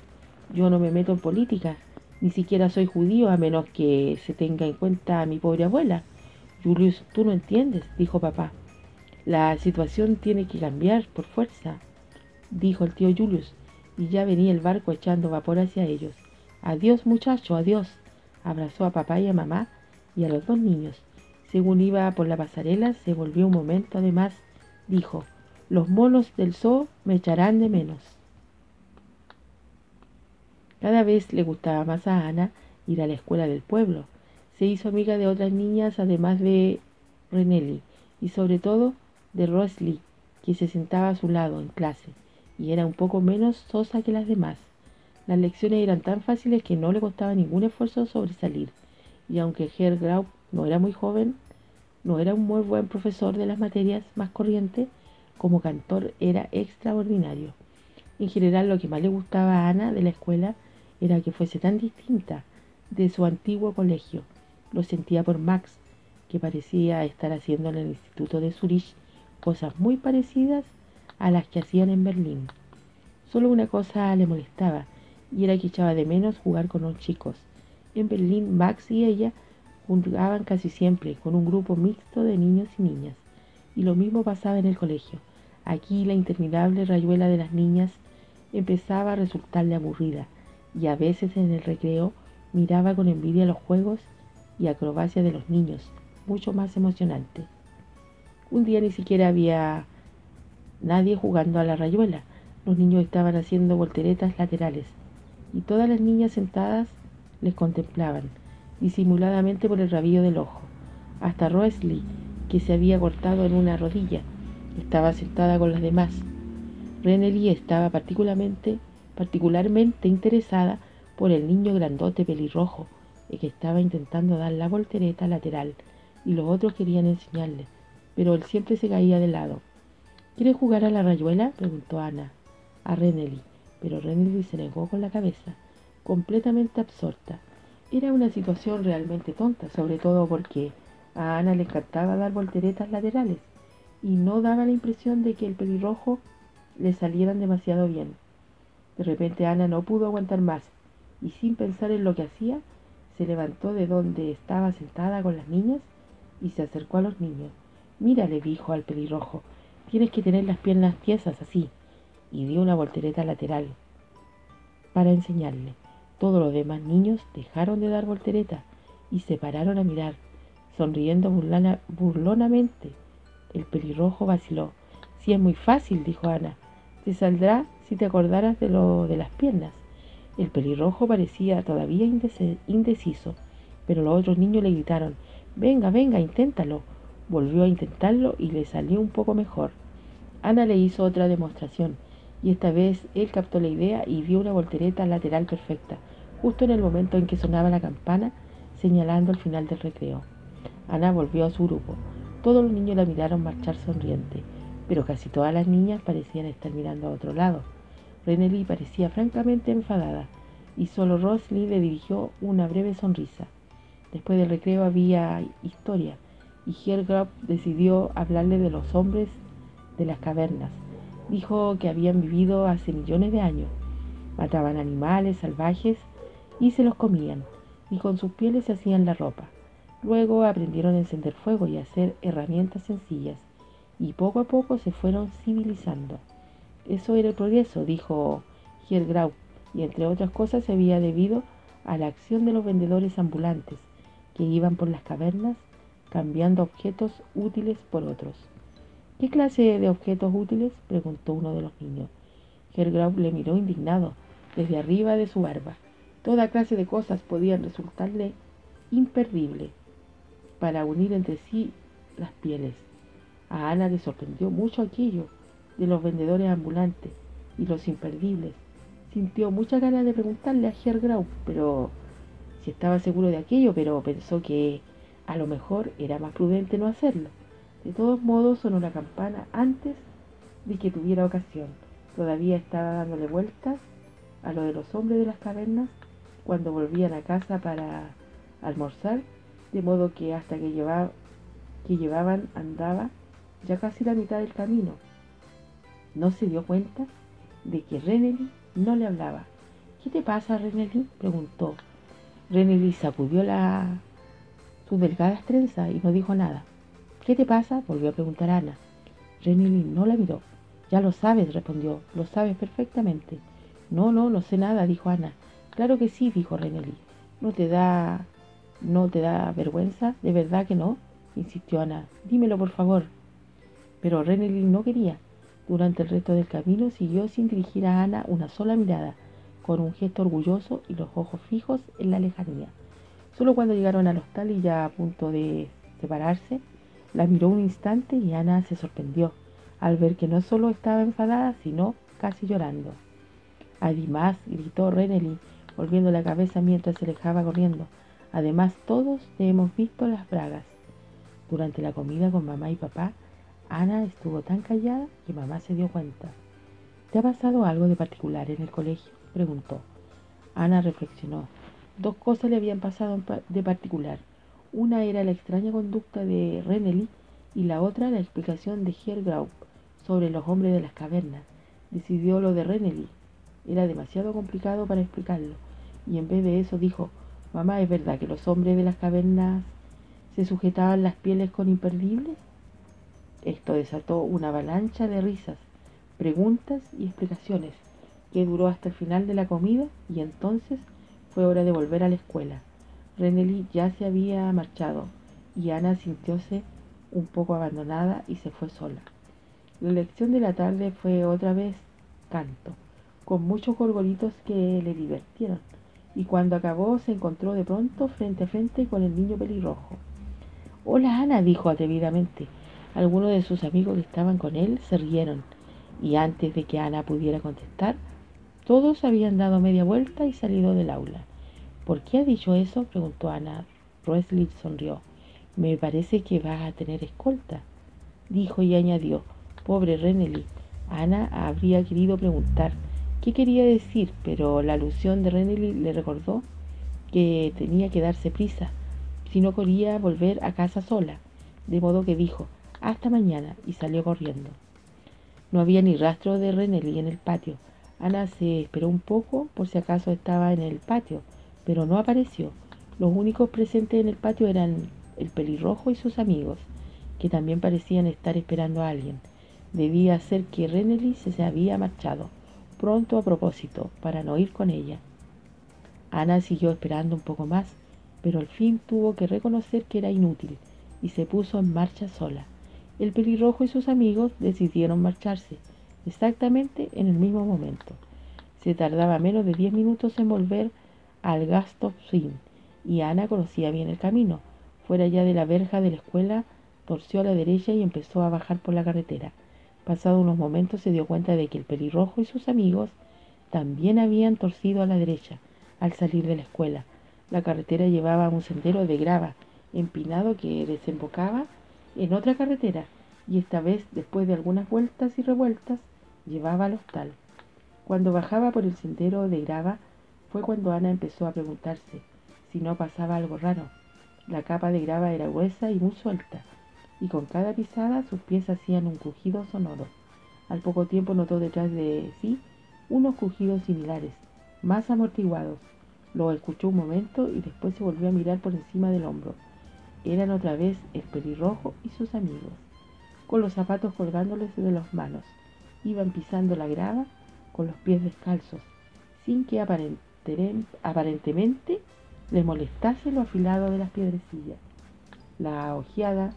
Yo no me meto en política. Ni siquiera soy judío, a menos que se tenga en cuenta a mi pobre abuela. Julius, tú no entiendes, dijo papá. La situación tiene que cambiar por fuerza, dijo el tío Julius, y ya venía el barco echando vapor hacia ellos. Adiós, muchacho, adiós. Abrazó a papá y a mamá y a los dos niños. Según iba por la pasarela, se volvió un momento. Además, dijo: los monos del zoo me echarán de menos. Cada vez le gustaba más a Ana ir a la escuela del pueblo. Se hizo amiga de otras niñas, además de Renelli, y sobre todo de Rosalie, que se sentaba a su lado en clase, y era un poco menos sosa que las demás. Las lecciones eran tan fáciles que no le costaba ningún esfuerzo sobresalir, y aunque Herr Grau no era muy joven, no era un muy buen profesor de las materias más corrientes, como cantor era extraordinario. En general, lo que más le gustaba a Ana de la escuela era que fuese tan distinta de su antiguo colegio. Lo sentía por Max, que parecía estar haciendo en el Instituto de Zurich cosas muy parecidas a las que hacían en Berlín. Solo una cosa le molestaba, y era que echaba de menos jugar con los chicos. En Berlín, Max y ella jugaban casi siempre con un grupo mixto de niños y niñas, y lo mismo pasaba en el colegio. Aquí la interminable rayuela de las niñas empezaba a resultarle aburrida, y a veces en el recreo miraba con envidia los juegos y acrobacias de los niños, mucho más emocionante. Un día ni siquiera había nadie jugando a la rayuela. Los niños estaban haciendo volteretas laterales, y todas las niñas sentadas les contemplaban, disimuladamente por el rabillo del ojo. Hasta Rosalie, que se había cortado en una rodilla, estaba sentada con las demás. Renelli estaba particularmente interesada por el niño grandote pelirrojo, que estaba intentando dar la voltereta lateral, y los otros querían enseñarle, pero él siempre se caía de lado. ¿Quieres jugar a la rayuela?, preguntó Ana a Renely, pero Renely se negó con la cabeza, completamente absorta. Era una situación realmente tonta, sobre todo porque a Ana le encantaba dar volteretas laterales y no daba la impresión de que el pelirrojo le salieran demasiado bien. De repente Ana no pudo aguantar más y sin pensar en lo que hacía, se levantó de donde estaba sentada con las niñas y se acercó a los niños. Mira, le dijo al pelirrojo, tienes que tener las piernas tiesas así, y dio una voltereta lateral para enseñarle. Todos los demás niños dejaron de dar voltereta y se pararon a mirar, sonriendo burlonamente. El pelirrojo vaciló. Si es muy fácil, dijo Ana. Te saldrá si te acordaras de lo de las piernas. El pelirrojo parecía todavía indeciso, pero los otros niños le gritaron, venga, venga, inténtalo. Volvió a intentarlo y le salió un poco mejor. Ana le hizo otra demostración, y esta vez él captó la idea y dio una voltereta lateral perfecta, justo en el momento en que sonaba la campana, señalando el final del recreo. Ana volvió a su grupo. Todos los niños la miraron marchar sonriente, pero casi todas las niñas parecían estar mirando a otro lado. Renely parecía francamente enfadada, y solo Rosely le dirigió una breve sonrisa. Después del recreo había historia, y Helgrove decidió hablarle de los hombres de las cavernas. Dijo que habían vivido hace millones de años. Mataban animales salvajes y se los comían, y con sus pieles se hacían la ropa. Luego aprendieron a encender fuego y a hacer herramientas sencillas, y poco a poco se fueron civilizando. Eso era el progreso, dijo Helgrau, y entre otras cosas se había debido a la acción de los vendedores ambulantes, que iban por las cavernas cambiando objetos útiles por otros. ¿Qué clase de objetos útiles?, preguntó uno de los niños. Helgrau le miró indignado desde arriba de su barba. Toda clase de cosas podían resultarle imperdible para unir entre sí las pieles. A Ana le sorprendió mucho aquello de los vendedores ambulantes y los imperdibles. Sintió mucha ganas de preguntarle a Helgrau, pero si estaba seguro de aquello, pero pensó que a lo mejor era más prudente no hacerlo. De todos modos sonó la campana antes de que tuviera ocasión. Todavía estaba dándole vueltas a lo de los hombres de las cavernas cuando volvían a casa para almorzar, de modo que hasta que llevaban andaba ya casi la mitad del camino. No se dio cuenta de que Renely no le hablaba. ¿Qué te pasa, Renely?, preguntó. Renely sacudió sus delgadas trenzas y no dijo nada. ¿Qué te pasa?, volvió a preguntar Ana. Renely no la miró. Ya lo sabes, respondió. Lo sabes perfectamente. No sé nada, dijo Ana. Claro que sí, dijo Renely. ¿No te da vergüenza? ¿De verdad que no?, insistió Ana. Dímelo, por favor. Pero Renely no quería. Durante el resto del camino siguió sin dirigir a Ana una sola mirada, con un gesto orgulloso y los ojos fijos en la lejanía. Solo cuando llegaron al hostal y ya a punto de separarse, la miró un instante y Ana se sorprendió al ver que no solo estaba enfadada, sino casi llorando. Además, gritó Renely, volviendo la cabeza mientras se alejaba corriendo. Además, todos te hemos visto las bragas. Durante la comida con mamá y papá, Ana estuvo tan callada que mamá se dio cuenta. ¿Te ha pasado algo de particular en el colegio?, preguntó. Ana reflexionó. Dos cosas le habían pasado de particular. Una era la extraña conducta de Renely y la otra la explicación de Helgrau sobre los hombres de las cavernas. Decidió lo de Renely. Era demasiado complicado para explicarlo, y en vez de eso dijo, mamá, ¿es verdad que los hombres de las cavernas se sujetaban las pieles con imperdibles? Esto desató una avalancha de risas, preguntas y explicaciones, que duró hasta el final de la comida, y entonces fue hora de volver a la escuela. Renely ya se había marchado, y Ana sintióse un poco abandonada y se fue sola. La lección de la tarde fue otra vez canto, con muchos gorgoritos que le divirtieron, y cuando acabó se encontró de pronto frente a frente con el niño pelirrojo. Hola, Ana, dijo atrevidamente. Algunos de sus amigos que estaban con él se rieron, y antes de que Ana pudiera contestar, todos habían dado media vuelta y salido del aula. ¿Por qué ha dicho eso?, preguntó Ana. Rosely sonrió. Me parece que vas a tener escolta. dijo y añadió: pobre Renely. Ana habría querido preguntar qué quería decir, pero la alusión de Renely le recordó que tenía que darse prisa, si no quería volver a casa sola, de modo que dijo: hasta mañana, y salió corriendo. No había ni rastro de Renely en el patio. Ana se esperó un poco por si acaso estaba en el patio, pero no apareció. Los únicos presentes en el patio eran el pelirrojo y sus amigos, que también parecían estar esperando a alguien. Debía ser que Renely se había marchado pronto a propósito, para no ir con ella. Ana siguió esperando un poco más, pero al fin tuvo que reconocer que era inútil y se puso en marcha sola. El pelirrojo y sus amigos decidieron marcharse exactamente en el mismo momento. Se tardaba menos de 10 minutos en volver al Gastop Swing, y Ana conocía bien el camino. Fuera ya de la verja de la escuela, torció a la derecha y empezó a bajar por la carretera. Pasados unos momentos se dio cuenta de que el pelirrojo y sus amigos también habían torcido a la derecha al salir de la escuela. La carretera llevaba a un sendero de grava empinado que desembocaba en otra carretera, y esta vez, después de algunas vueltas y revueltas, llevaba al hostal. Cuando bajaba por el sendero de grava fue cuando Ana empezó a preguntarse si no pasaba algo raro. La capa de grava era gruesa y muy suelta, y con cada pisada sus pies hacían un crujido sonoro. Al poco tiempo notó detrás de sí unos crujidos similares, más amortiguados. Lo escuchó un momento y después se volvió a mirar por encima del hombro. Eran otra vez el pelirrojo y sus amigos, con los zapatos colgándoles de las manos. Iban pisando la grava con los pies descalzos, sin que aparentemente les molestase lo afilado de las piedrecillas. La ojeada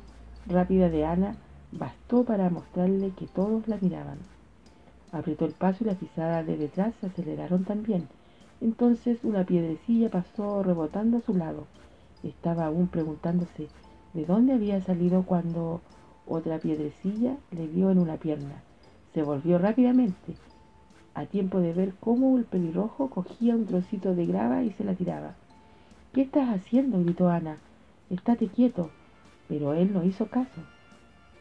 rápida de Ana bastó para mostrarle que todos la miraban. Apretó el paso y las pisadas de detrás se aceleraron también. Entonces una piedrecilla pasó rebotando a su lado. Estaba aún preguntándose de dónde había salido cuando otra piedrecilla le dio en una pierna. Se volvió rápidamente, a tiempo de ver cómo el pelirrojo cogía un trocito de grava y se la tiraba. ¿Qué estás haciendo?, gritó Ana. Estate quieto. Pero él no hizo caso,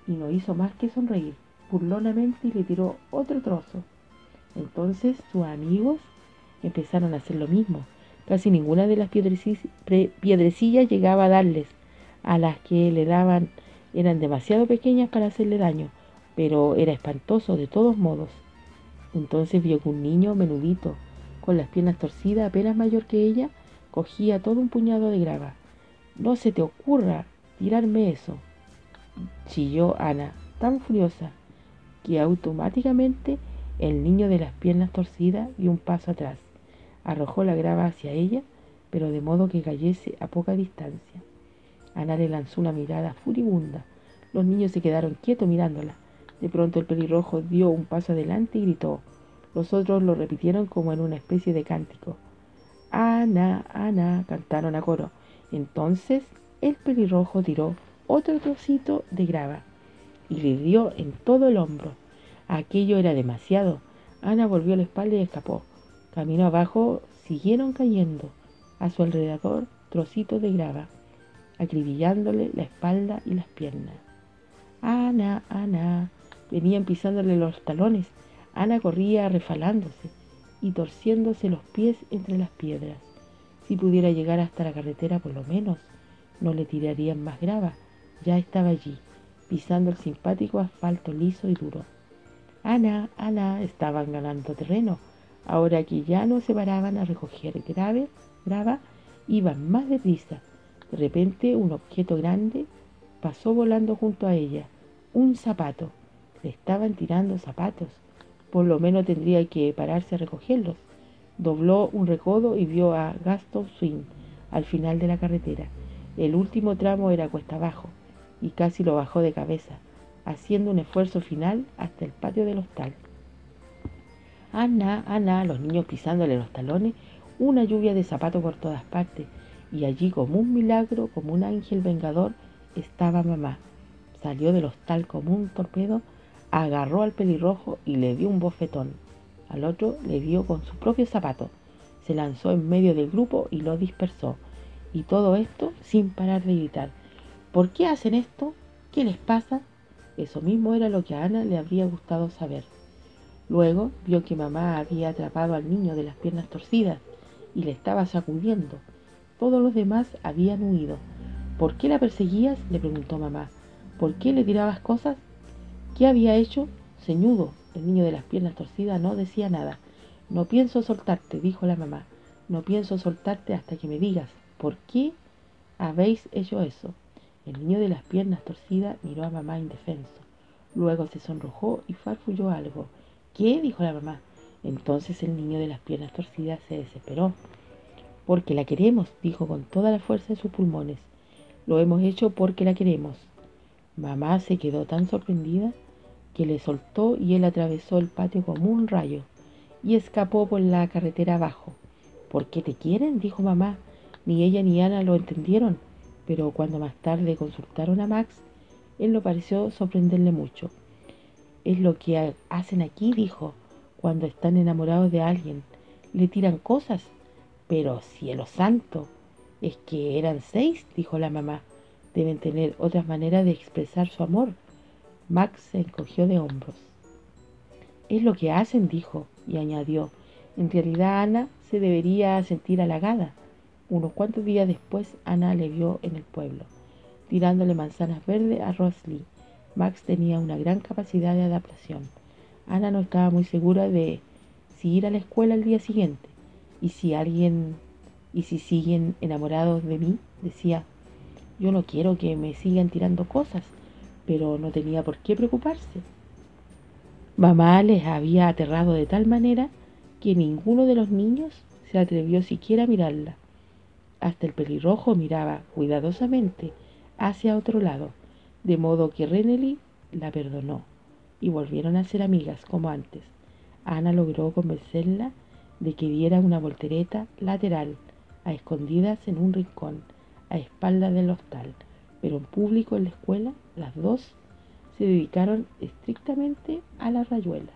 y no hizo más que sonreír burlonamente, y le tiró otro trozo. Entonces sus amigos empezaron a hacer lo mismo. Casi ninguna de las piedrecillas llegaba a darles. A las que le daban eran demasiado pequeñas para hacerle daño, pero era espantoso de todos modos. Entonces vio que un niño menudito, con las piernas torcidas, apenas mayor que ella, cogía todo un puñado de grava. No se te ocurra tirarme eso, chilló Ana, tan furiosa que automáticamente el niño de las piernas torcidas dio un paso atrás. Arrojó la grava hacia ella, pero de modo que cayese a poca distancia. Ana le lanzó una mirada furibunda. Los niños se quedaron quietos mirándola. De pronto el pelirrojo dio un paso adelante y gritó. Los otros lo repitieron como en una especie de cántico. Ana, Ana, cantaron a coro. Entonces el pelirrojo tiró otro trocito de grava y le dio en todo el hombro. Aquello era demasiado. Ana volvió la espalda y escapó. Camino abajo siguieron cayendo a su alrededor trocitos de grava, acribillándole la espalda y las piernas. Ana, Ana, venían pisándole los talones. Ana corría refalándose y torciéndose los pies entre las piedras. Si pudiera llegar hasta la carretera, por lo menos no le tirarían más grava. Ya estaba allí, pisando el simpático asfalto liso y duro. Ana, Ana, estaban ganando terreno. Ahora que ya no se paraban a recoger grava, iban más deprisa. De repente un objeto grande pasó volando junto a ella. Un zapato. Le estaban tirando zapatos. Por lo menos tendría que pararse a recogerlos. Dobló un recodo y vio a Gastop Swing al final de la carretera. El último tramo era cuesta abajo, y casi lo bajó de cabeza, haciendo un esfuerzo final hasta el patio del hostal. Ana, Ana, los niños pisándole los talones, una lluvia de zapatos por todas partes, y allí, como un milagro, como un ángel vengador, estaba mamá. Salió del hostal como un torpedo, agarró al pelirrojo y le dio un bofetón. Al otro le dio con su propio zapato. Se lanzó en medio del grupo y lo dispersó. Y todo esto sin parar de gritar. ¿Por qué hacen esto? ¿Qué les pasa? Eso mismo era lo que a Ana le habría gustado saber. Luego vio que mamá había atrapado al niño de las piernas torcidas y le estaba sacudiendo. Todos los demás habían huido. ¿Por qué la perseguías?, le preguntó mamá. ¿Por qué le tirabas cosas? ¿Qué había hecho? Ceñudo. El niño de las piernas torcidas no decía nada. No pienso soltarte, dijo la mamá. No pienso soltarte hasta que me digas por qué habéis hecho eso. El niño de las piernas torcidas miró a mamá indefenso. Luego se sonrojó y farfulló algo. ¿Qué?, dijo la mamá. Entonces el niño de las piernas torcidas se desesperó. Porque la queremos, dijo con toda la fuerza de sus pulmones. Lo hemos hecho porque la queremos. Mamá se quedó tan sorprendida que le soltó y él atravesó el patio como un rayo y escapó por la carretera abajo. ¿Por qué te quieren?, dijo mamá. Ni ella ni Ana lo entendieron, pero cuando más tarde consultaron a Max, él no pareció sorprenderle mucho. Es lo que hacen aquí, dijo, cuando están enamorados de alguien. Le tiran cosas. Pero cielo santo, es que eran 6, dijo la mamá. Deben tener otras maneras de expresar su amor. Max se encogió de hombros. Es lo que hacen, dijo, y añadió. En realidad Ana se debería sentir halagada. Unos cuantos días después Ana le vio en el pueblo, tirándole manzanas verdes a Rosalie. Max tenía una gran capacidad de adaptación. Ana no estaba muy segura de si ir a la escuela al día siguiente. ¿Y si siguen enamorados de mí?, decía. Yo no quiero que me sigan tirando cosas, pero no tenía por qué preocuparse. Mamá les había aterrado de tal manera que ninguno de los niños se atrevió siquiera a mirarla. Hasta el pelirrojo miraba cuidadosamente hacia otro lado, de modo que Renely la perdonó y volvieron a ser amigas como antes. Ana logró convencerla de que diera una voltereta lateral, a escondidas en un rincón, a espaldas del hostal, pero en público en la escuela las dos se dedicaron estrictamente a la rayuela.